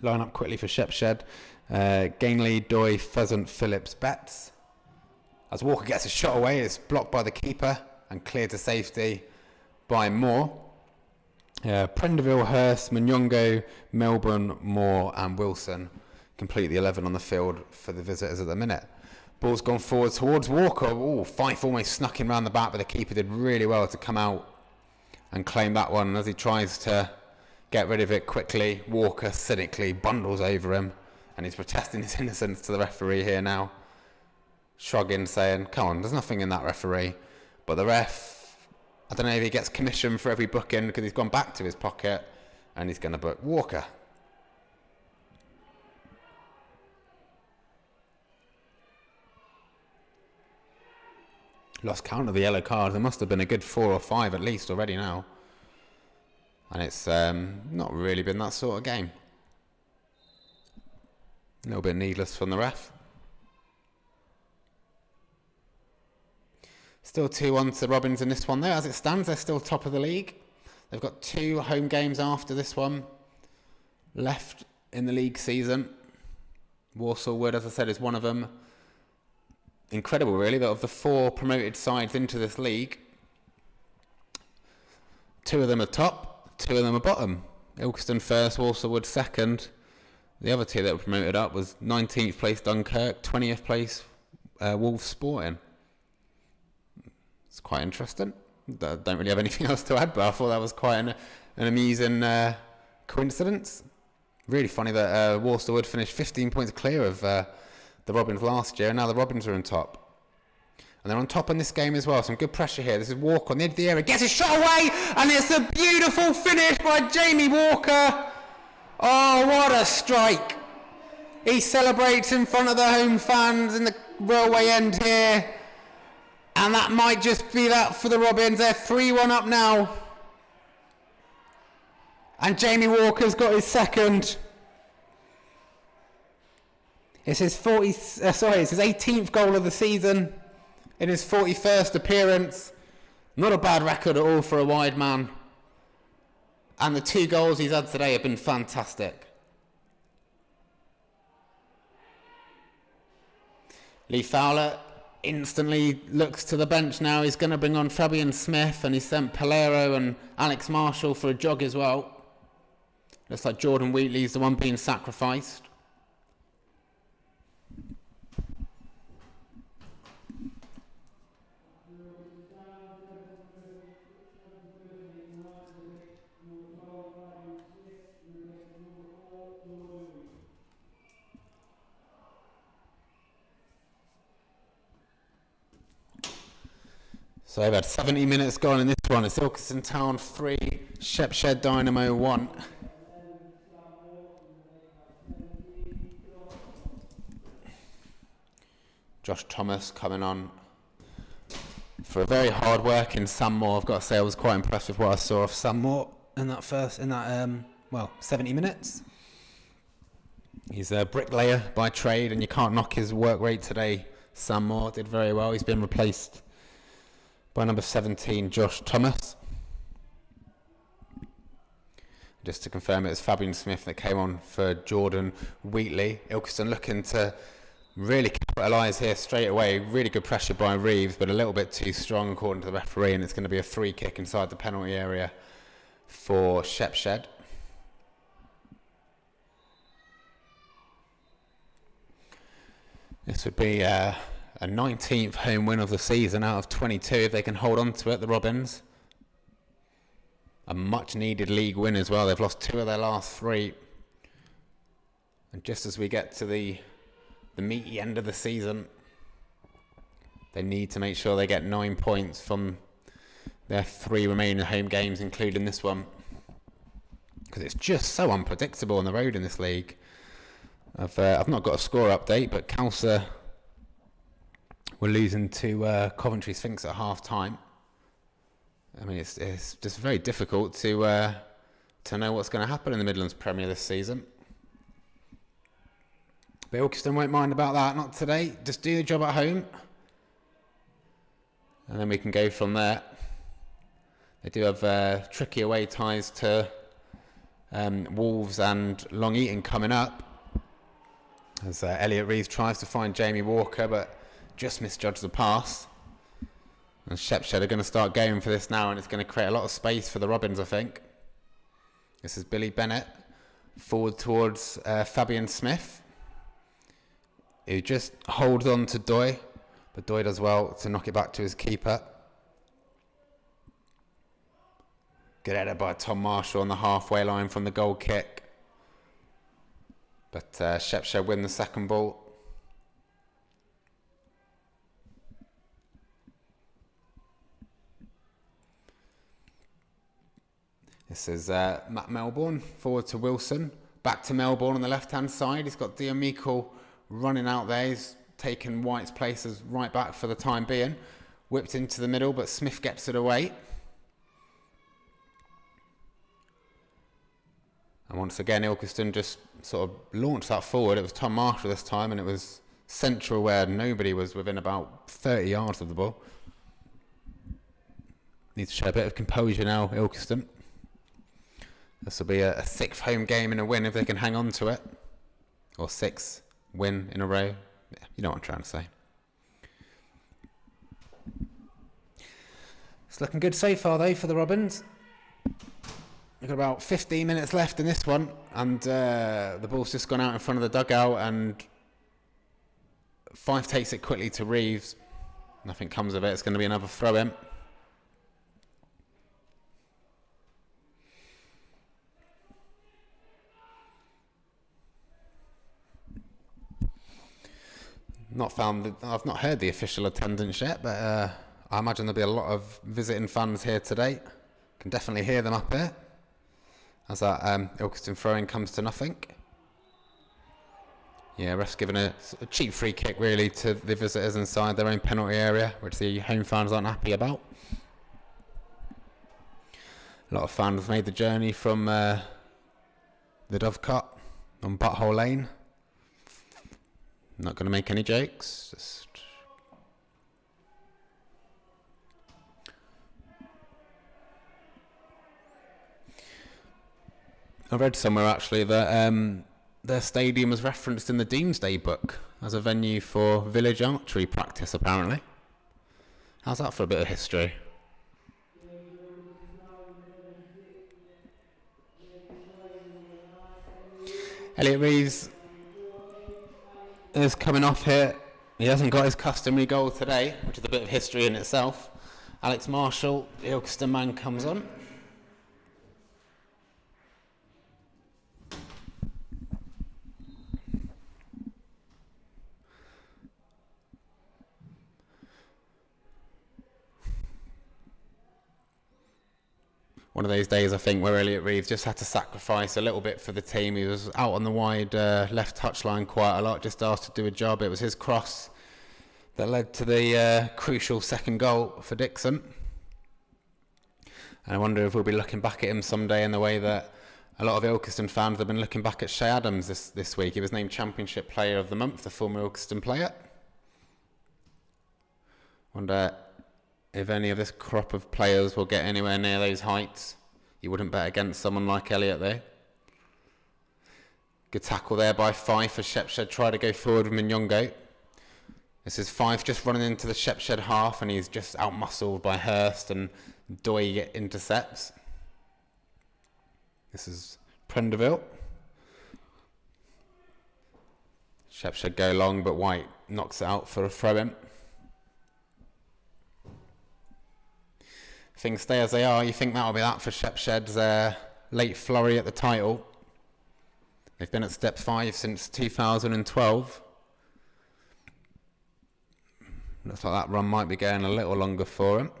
Line up quickly for Shepshed. Gainley, Doy, Pheasant, Phillips, Betts. As Walker gets a shot away, it's blocked by the keeper and cleared to safety by Moore. Prendeville, Hurst, Manyongo, Melbourne, Moore and Wilson complete the 11 on the field for the visitors at the minute. Ball's gone forward towards Walker. Ooh, Fife almost snuck him round the back, but the keeper did really well to come out and claim that one. And as he tries to get rid of it quickly, Walker cynically bundles over him, and he's protesting his innocence to the referee here now, shrugging, saying, come on, there's nothing in that, referee. But the ref, I don't know if he gets commission for every booking, because he's gone back to his pocket and he's going to book Walker. Lost count of the yellow cards. There must have been a good 4 or 5 at least already now. And it's not really been that sort of game. A little bit needless from the ref. Still 2-1 to Robins in this one though. As it stands, they're still top of the league. They've got 2 home games after this one left in the league season. Walsall Wood, as I said, is one of them. Incredible really that of the 4 promoted sides into this league, 2 of them are top, 2 of them are bottom. Ilkeston first, Walsall Wood second. The other 2 that were promoted up was 19th place Dunkirk, 20th place Wolves Sporting. It's quite interesting. I don't really have anything else to add, but I thought that was quite an amusing coincidence. Really funny that Walsall Wood finished 15 points clear of the Robins last year, and now the Robins are on top. And they're on top in this game as well. Some good pressure here. This is Walker on the edge of the area. Gets his shot away, and it's a beautiful finish by Jamie Walker. Oh, what a strike. He celebrates in front of the home fans in the Railway End here. And that might just be that for the Robins. They're 3-1 up now. And Jamie Walker's got his second. It's his 18th goal of the season in his 41st appearance. Not a bad record at all for a wide man. And the 2 goals he's had today have been fantastic. Lee Fowler instantly looks to the bench now. He's going to bring on Fabian Smith, and he's sent Palero and Alex Marshall for a jog as well. Looks like Jordan Wheatley's the one being sacrificed. So they've had 70 minutes gone in this one. It's Ilkeston Town 3, Shepshed Dynamo 1. Josh Thomas coming on for a very hard work in Sam Moore. I've got to say I was quite impressed with what I saw of Sam Moore in that 70 minutes. He's a bricklayer by trade, and you can't knock his work rate today. Sam Moore did very well. He's been replaced by number 17, Josh Thomas. Just to confirm, it was Fabian Smith that came on for Jordan Wheatley. Ilkeston looking to really capitalise here straight away. Really good pressure by Reeves, but a little bit too strong according to the referee, and it's going to be a free kick inside the penalty area for Shepshed. This would be a 19th home win of the season out of 22 if they can hold on to it, the Robins. A much needed league win as well. They've lost 2 of their last 3. And just as we get to the meaty end of the season, they need to make sure they get 9 points from their 3 remaining home games, including this one. Because it's just so unpredictable on the road in this league. I've not got a score update, but Calcer were losing to Coventry Sphinx at half time. I mean, it's just very difficult to know what's going to happen in the Midlands Premier this season. But Ilkeston won't mind about that, not today. Just do the job at home, and then we can go from there. They do have tricky away ties to Wolves and Long Eaton coming up, as Elliot Reeves tries to find Jamie Walker, but just misjudged the pass. And Shepshed are going to start going for this now, and it's going to create a lot of space for the Robins, I think. This is Billy Bennett forward towards Fabian Smith, who just holds on to Doy, but Doy does well to knock it back to his keeper. Good header by Tom Marshall on the halfway line from the goal kick. But Shepshed win the second ball. This is Matt Melbourne, forward to Wilson. Back to Melbourne on the left-hand side. He's got Diamico running out there. He's taken White's place as right back for the time being. Whipped into the middle, but Smith gets it away. And once again, Ilkeston just sort of launched that forward. It was Tom Marshall this time, and it was central where nobody was within about 30 yards of the ball. Needs to show a bit of composure now, Ilkeston. This will be a 6th home game in a win if they can hang on to it. Or 6th win in a row. Yeah, you know what I'm trying to say. It's looking good so far though for the Robins. We've got about 15 minutes left in this one, and the ball's just gone out in front of the dugout, and Fife takes it quickly to Reeves. Nothing comes of it. It's going to be another throw in. I've not heard the official attendance yet, but I imagine there'll be a lot of visiting fans here today. Can definitely hear them up here as that Ilkeston throw-in comes to nothing. Yeah, ref's given a cheap free kick really to the visitors inside their own penalty area, which the home fans aren't happy about. A lot of fans made the journey from the Dovecote on Butthole Lane. Not going to make any jokes. Just I read somewhere actually that their stadium was referenced in the Doomsday Book as a venue for village archery practice, apparently. How's that for a bit of history? Elliot Reeves is coming off here. He hasn't got his customary goal today, which is a bit of history in itself. Alex Marshall, the Ilkeston man, comes on. One of those days, I think, where Elliot Reeves just had to sacrifice a little bit for the team. He was out on the wide left touchline quite a lot, just asked to do a job. It was his cross that led to the crucial second goal for Dixon. And I wonder if we'll be looking back at him someday in the way that a lot of Ilkeston fans have been looking back at Shay Adams this week. He was named Championship Player of the Month, the former Ilkeston player. Wonder if any of this crop of players will get anywhere near those heights. You wouldn't bet against someone like Elliot though. Good tackle there by Fife as Shepshed try to go forward with Minyongo. This is Fife just running into the Shepshed half and he's just out-muscled by Hurst and Doy intercepts. This is Prendeville. Shepshed go long but White knocks it out for a throw-in. Things stay as they are. You think that'll be that for Shepshed's late flurry at the title. They've been at step 5 since 2012. Looks like that run might be going a little longer for them.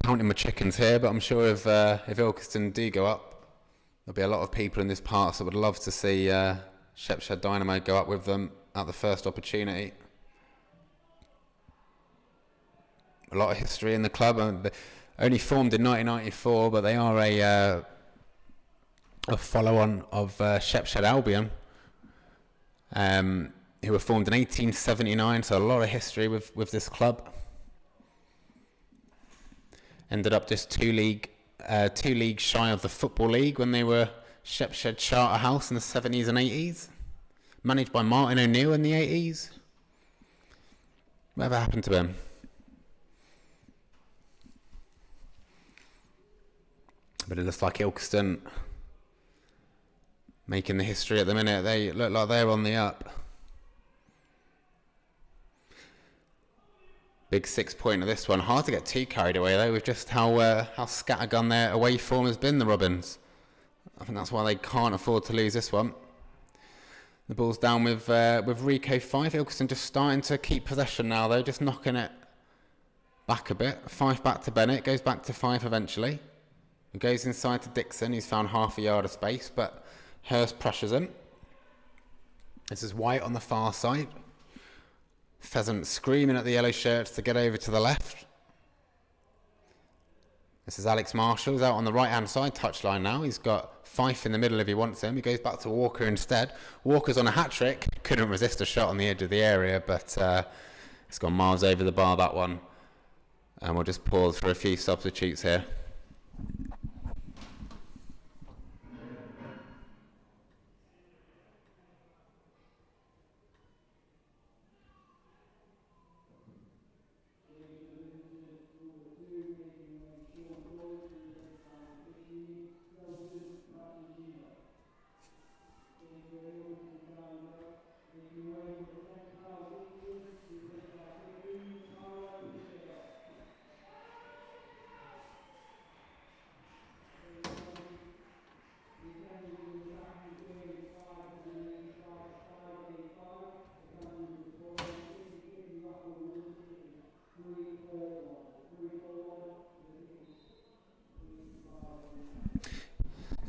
Counting my chickens here, but I'm sure if Ilkeston do go up, there'll be a lot of people in this part that would love to see Shepshed Dynamo go up with them at the first opportunity. A lot of history in the club. Only formed in 1994, but they are a follow-on of Shepshed Albion, who were formed in 1879, so a lot of history with this club. Ended up just two leagues shy of the Football League when they were Shepshed Charterhouse in the 70s and 80s. Managed by Martin O'Neill in the 80s. Whatever happened to him? But it looks like Ilkeston making the history at the minute. They look like they're on the up. Big 6 point of this one. Hard to get too carried away though with just how scattergun their away form has been, the Robins. I think that's why they can't afford to lose this one. The ball's down with Rico Fife. Ilkeston just starting to keep possession now though, just knocking it back a bit. Fife back to Bennett, goes back to Fife eventually. He goes inside to Dixon, he's found half a yard of space, but Hurst pressures him. This is White on the far side. Pheasant screaming at the yellow shirts to get over to the left. This is Alex Marshall, he's out on the right hand side touchline now. He's got Fife in the middle if he wants him. He goes back to Walker instead. Walker's on a hat trick, couldn't resist a shot on the edge of the area, but it's gone miles over the bar, that one. And we'll just pause for a few substitutes here.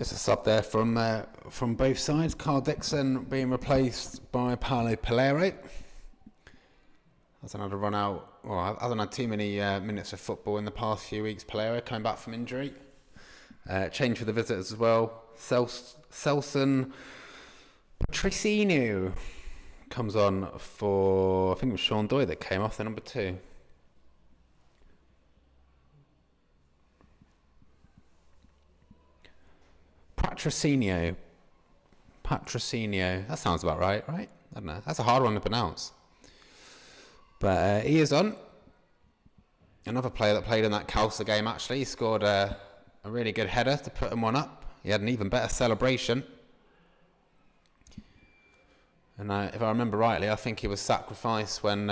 Just a sub there from both sides. Carl Dixon being replaced by Paolo Palero. That's another run out. Well, I haven't had too many minutes of football in the past few weeks. Palero coming back from injury. Change for the visitors as well. Selson Patricino comes on for, I think it was Sean Doyle that came off, the number 2. Patrocinio. That sounds about right? I don't know. That's a hard one to pronounce. But he is on. Another player that played in that Calcer game, actually. He scored a really good header to put him one up. He had an even better celebration. And if I remember rightly, I think he was sacrificed when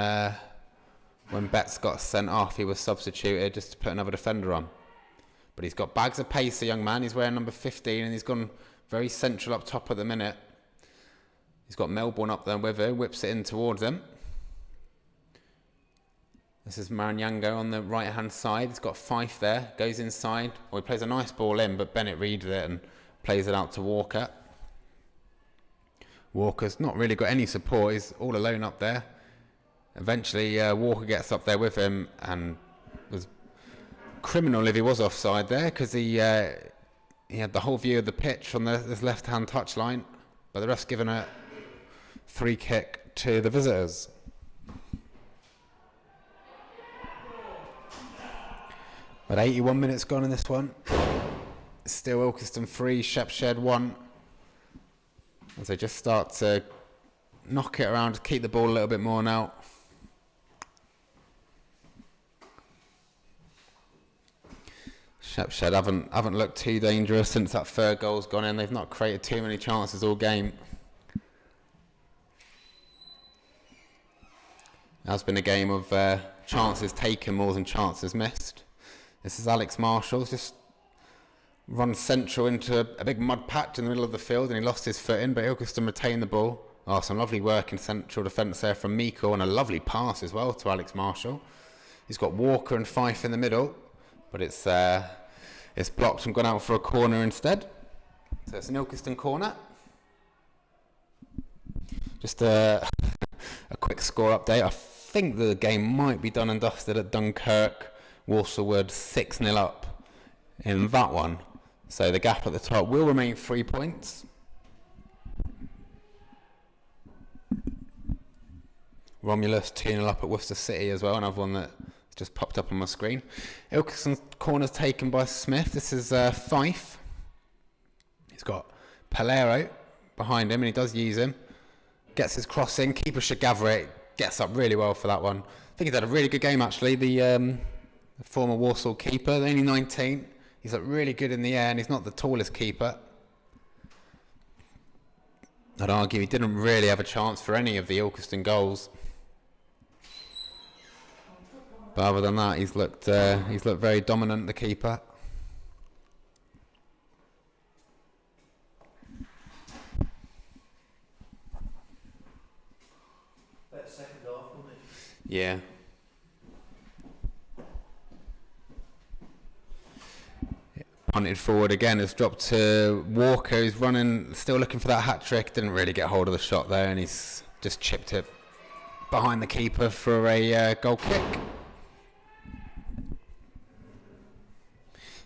Betts got sent off. He was substituted just to put another defender on. But he's got bags of pace, the young man. He's wearing number 15 and he's gone very central up top at the minute. He's got Melbourne up there with him, whips it in towards him. This is Maranyango on the right-hand side. He's got Fife there, goes inside. Well, he plays a nice ball in, but Bennett reads it and plays it out to Walker. Walker's not really got any support. He's all alone up there. Eventually, Walker gets up there with him and was criminal if he was offside there, because he had the whole view of the pitch from this left-hand touchline, but the ref's given a free kick to the visitors. But 81 minutes gone in this one. Still Ilkeston 3, Shepshed 1. As they just start to knock it around, keep the ball a little bit more now. Shepshed haven't looked too dangerous since that third goal's gone in. They've not created too many chances all game. It has been a game of chances taken more than chances missed. This is Alex Marshall, just run central into a big mud patch in the middle of the field, and he lost his footing, but Ilkeston retained the ball. Oh, some lovely work in central defence there from Miko, and a lovely pass as well to Alex Marshall. He's got Walker and Fife in the middle, but it's blocked and gone out for a corner instead. So it's an Ilkeston corner. Just a quick score update. I think the game might be done and dusted at Dunkirk. Walsallwood 6-0 up in that one. So the gap at the top will remain 3 points. Romulus 2-0 up at Worcester City as well, another one that just popped up on my screen. Ilkeston's corner's taken by Smith. This is Fife. He's got Palero behind him, and he does use him. Gets his cross in. Keeper should gather it. Gets up really well for that one. I think he's had a really good game, actually. The former Walsall keeper, only 19. He's looked really good in the air, and he's not the tallest keeper. I'd argue he didn't really have a chance for any of the Ilkeston goals. But other than that, he's looked very dominant, the keeper. That second half, wasn't it? Yeah. Punted forward again. It's dropped to Walker, who's running, still looking for that hat-trick. Didn't really get hold of the shot there, and he's just chipped it behind the keeper for a goal kick.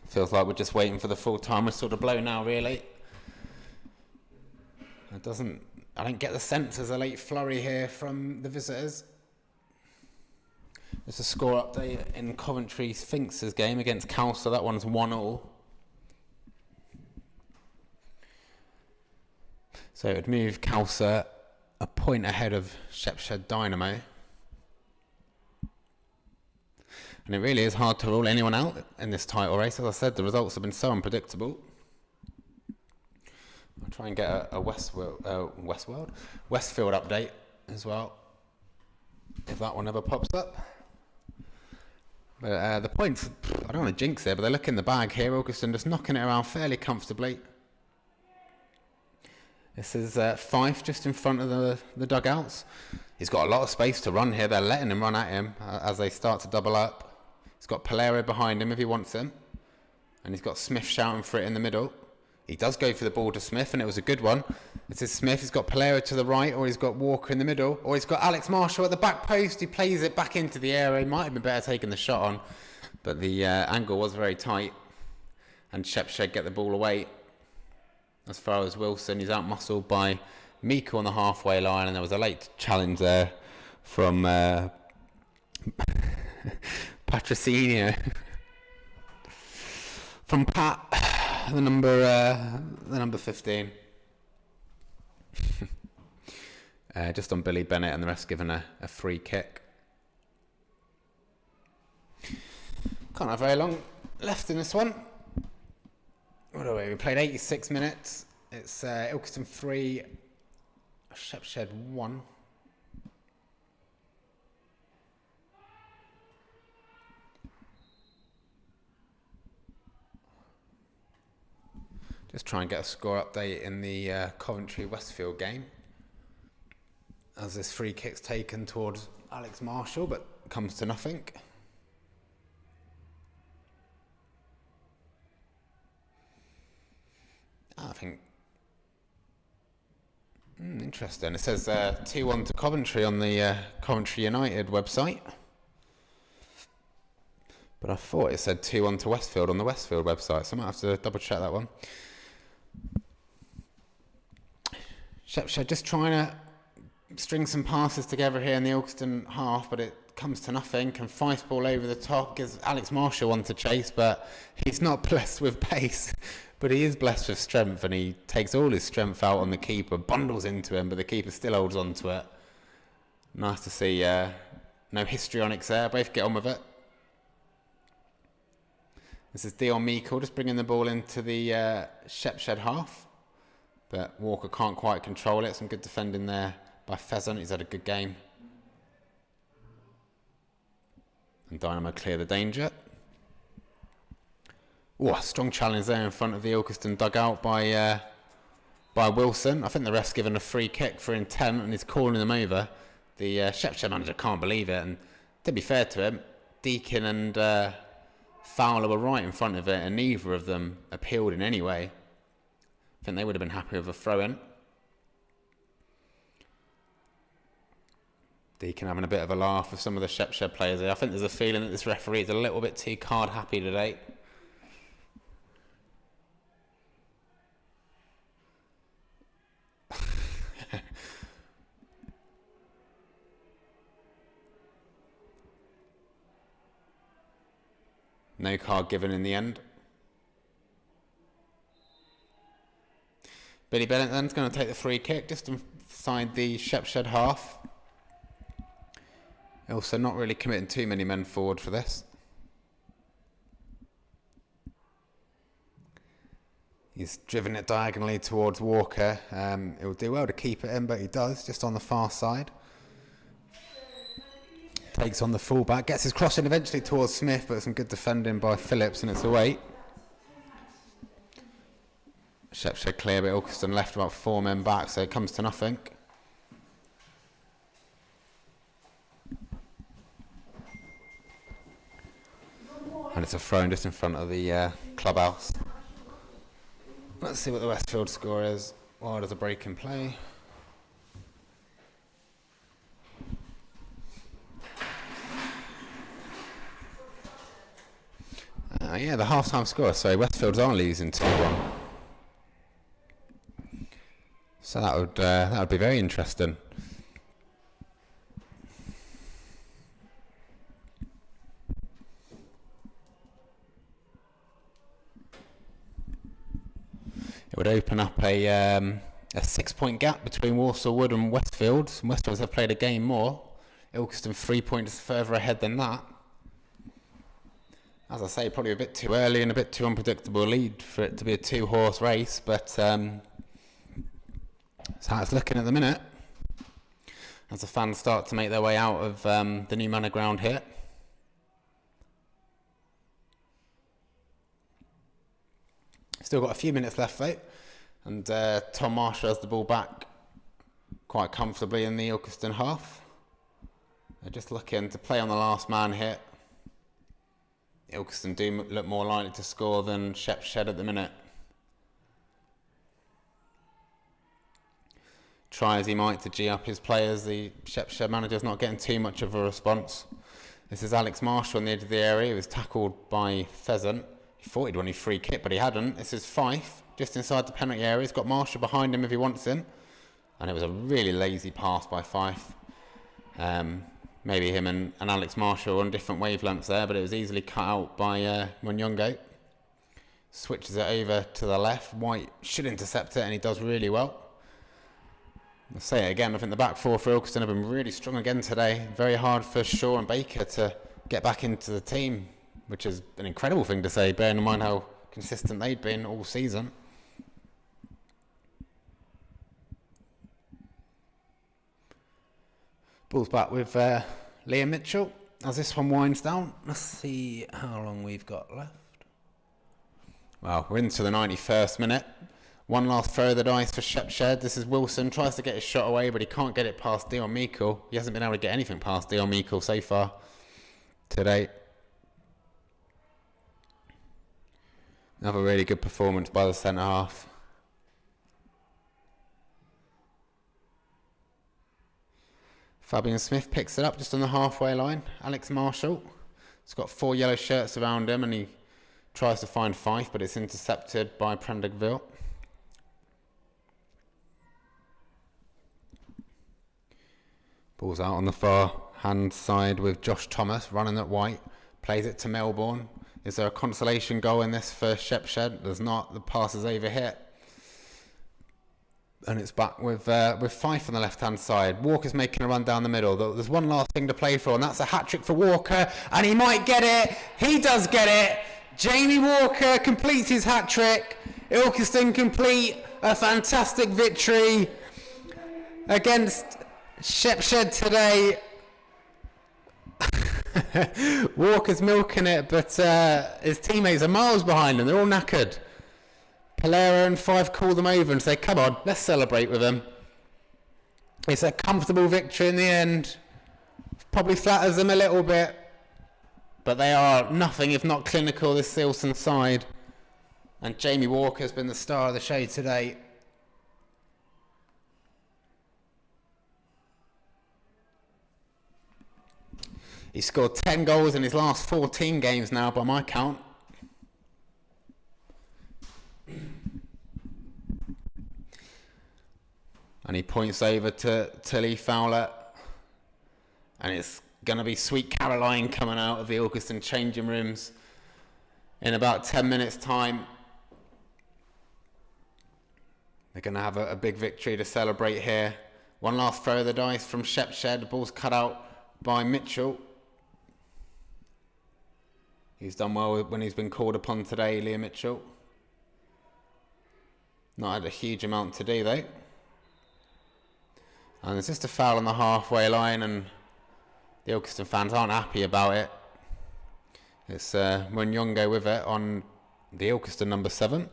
Feels like we're just waiting for the full-time whistle to blow now, really. I don't get the sense there's a late flurry here from the visitors. There's a score update in Coventry Sphinx's game against Calcer. That one's 1-1. So it would move Calcer a point ahead of Shepshed Dynamo. And it really is hard to rule anyone out in this title race. As I said, the results have been so unpredictable. I'll try and get a Westfield update as well, if that one ever pops up. But the points, I don't want to jinx it, but they look in the bag here. Ilkeston just knocking it around fairly comfortably. This is Fife just in front of the dugouts. He's got a lot of space to run here. They're letting him run at him as they start to double up. He's got Palero behind him if he wants him. And he's got Smith shouting for it in the middle. He does go for the ball to Smith, and it was a good one. This is Smith. He's got Palero to the right, or he's got Walker in the middle, or he's got Alex Marshall at the back post. He plays it back into the area. He might have been better taking the shot on, but the angle was very tight. And Shepshed get the ball away. As far as Wilson, he's out-muscled by Miko on the halfway line, and there was a late challenge there from Patrocinio. From Pat, the number 15. Just on Billy Bennett, and the rest given a free kick. Can't have very long left in this one. What are we? We played 86 minutes. It's Ilkeston 3, Shepshed 1. Just try and get a score update in the Coventry-Westfield game. As this free kick's taken towards Alex Marshall, but comes to nothing. I think... interesting. It says 2-1 to Coventry on the Coventry United website. But I thought it said 2-1 to Westfield on the Westfield website, so I might have to double check that one. Shepshed just trying to string some passes together here in the Ilkeston half, but it comes to nothing. And Feist ball over the top, gives Alex Marshall one to chase, but he's not blessed with pace. But he is blessed with strength, and he takes all his strength out on the keeper, bundles into him, but the keeper still holds on to it. Nice to see no histrionics there, both get on with it. This is Dion Meikle just bringing the ball into the Shepshed half, but Walker can't quite control it. Some good defending there by Pheasant. He's had a good game. And Dynamo clear the danger. Oh, strong challenge there in front of the Ilkeston dugout by Wilson. I think the ref's given a free kick for intent and he's calling them over. The Shepshed manager can't believe it. And to be fair to him, Deacon and Fowler were right in front of it, and neither of them appealed in any way. I think they would have been happy with a throw-in. Deacon having a bit of a laugh with some of the Shepshed players here. I think there's a feeling that this referee is a little bit too card-happy today. No card given in the end. Billy Bennett then's going to take the free kick just inside the Shepshed half. Also not really committing too many men forward for this. He's driven it diagonally towards Walker. He'll do well to keep it in, but he does, just on the far side. Takes on the fullback, gets his cross in eventually towards Smith, but some good defending by Phillips, and it's away. Shepshed clear, but Ilkeston left about 4 men back, so it comes to nothing. And it's a throw just in front of the clubhouse. Let's see what the Westfield score is. Oh, there's a break in play. Yeah, the half-time score. So Westfield's are losing 2-1. So that would be very interesting. It would open up a 6-point gap between Walsall Wood and Westfield. Westfields have played a game more. Ilkeston 3 points further ahead than that. As I say, probably a bit too early and a bit too unpredictable lead for it to be a 2-horse race, but that's how it's looking at the minute. As the fans start to make their way out of the new Manor ground here. Still got a few minutes left though, and Tom Marshall has the ball back quite comfortably in the Ilkeston half. They're just looking to play on the last man hit. Ilkeston do look more likely to score than Shepshed at the minute. try as he might to G up his players, the Shepshed manager's not getting too much of a response. This is Alex Marshall on the edge of the area. He was tackled by Pheasant. He thought he'd won his free kick, but he hadn't. This is Fife, just inside the penalty area. He's got Marshall behind him if he wants him. And it was a really lazy pass by Fife. Maybe him and Alex Marshall on different wavelengths there, but it was easily cut out by Munyongo. Switches it over to the left. White should intercept it, and he does really well. I'll say it again, I think the back four for Ilkeston have been really strong again today. Very hard for Shaw and Baker to get back into the team, which is an incredible thing to say, bearing in mind how consistent they'd been all season. Ball's back with Liam Mitchell as this one winds down. Let's see how long we've got left. Well, we're into the 91st minute. One last throw of the dice for Shepshed. This is Wilson, tries to get his shot away, but he can't get it past Dion Meikle. He hasn't been able to get anything past Dion Meikle so far today. Another really good performance by the centre half. Fabian Smith picks it up just on the halfway line. Alex Marshall. He's got 4 yellow shirts around him and he tries to find Fife, but it's intercepted by Prendergville. Ball's out on the far hand side with Josh Thomas running at White. Plays it to Melbourne. Is there a consolation goal in this for Shepshed? There's not. The pass is over hit. And it's back with Fife on the left-hand side. Walker's making a run down the middle. There's one last thing to play for, and that's a hat-trick for Walker. And he might get it. He does get it. Jamie Walker completes his hat-trick. Ilkeston complete a fantastic victory against Shepshed today. Walker's milking it, but his teammates are miles behind him. They're all knackered. Pelera and Fife call them over and say, come on, let's celebrate with them. It's a comfortable victory in the end. Probably flatters them a little bit, but they are nothing if not clinical, this Ilkeston side. And Jamie Walker's been the star of the show today. He's scored 10 goals in his last 14 games now, by my count. And he points over to Lee Fowler. And it's going to be Sweet Caroline coming out of the Ilkeston changing rooms in about 10 minutes' time. They're going to have a big victory to celebrate here. One last throw of the dice from Shepshed. The ball's cut out by Mitchell. He's done well when he's been called upon today, Liam Mitchell. Not had a huge amount to do though. And there's just a foul on the halfway line and the Ilkeston fans aren't happy about it. It's Munyongo with it on the Ilkeston number 7.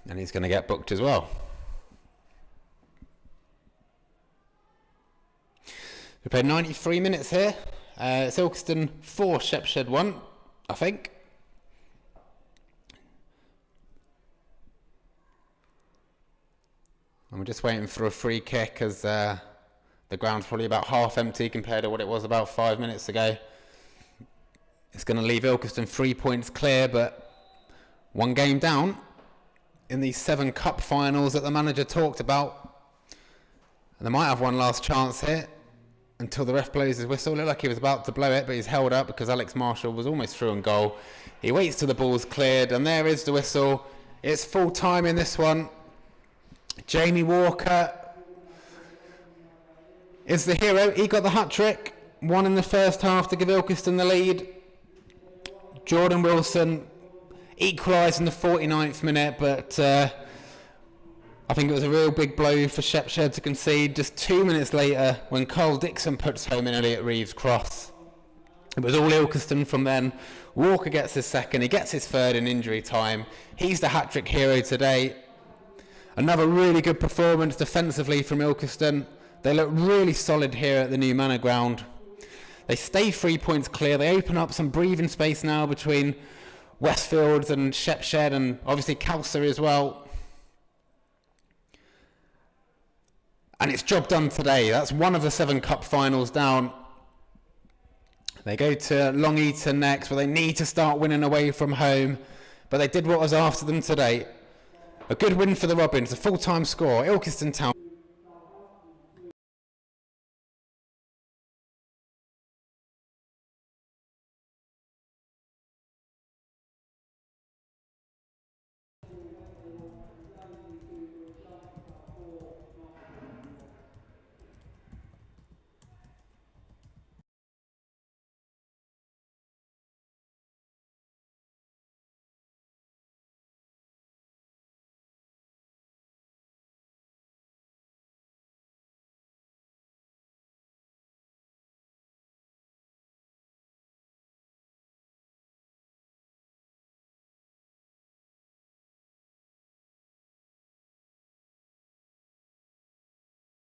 And he's going to get booked as well. We played 93 minutes here. It's Ilkeston 4, Shepshed 1, I think. And we're just waiting for a free kick as the ground's probably about half empty compared to what it was about 5 minutes ago. It's going to leave Ilkeston 3 points clear, but 1 game down in these 7 cup finals that the manager talked about. And they might have one last chance here until the ref blows his whistle. Looked like he was about to blow it, but he's held up because Alex Marshall was almost through on goal. He waits till the ball's cleared, and there is the whistle. It's full time in this one. Jamie Walker is the hero. He got the hat-trick. 1 in the first half to give Ilkeston the lead. Jordan Wilson equalised in the 49th minute, but I think it was a real big blow for Shepshed to concede just 2 minutes later when Carl Dixon puts home in Elliot Reeves' cross. It was all Ilkeston from then. Walker gets his second. He gets his third in injury time. He's the hat-trick hero today. Another really good performance defensively from Ilkeston. They look really solid here at the new Manor ground. They stay 3 points clear. They open up some breathing space now between Westfield and Shepshed and obviously Calcer as well. And it's job done today. That's one of the 7 cup finals down. They go to Long Eaton next, where they need to start winning away from home. But they did what was after them today. A good win for the Robins, a full-time score. Ilkeston Town.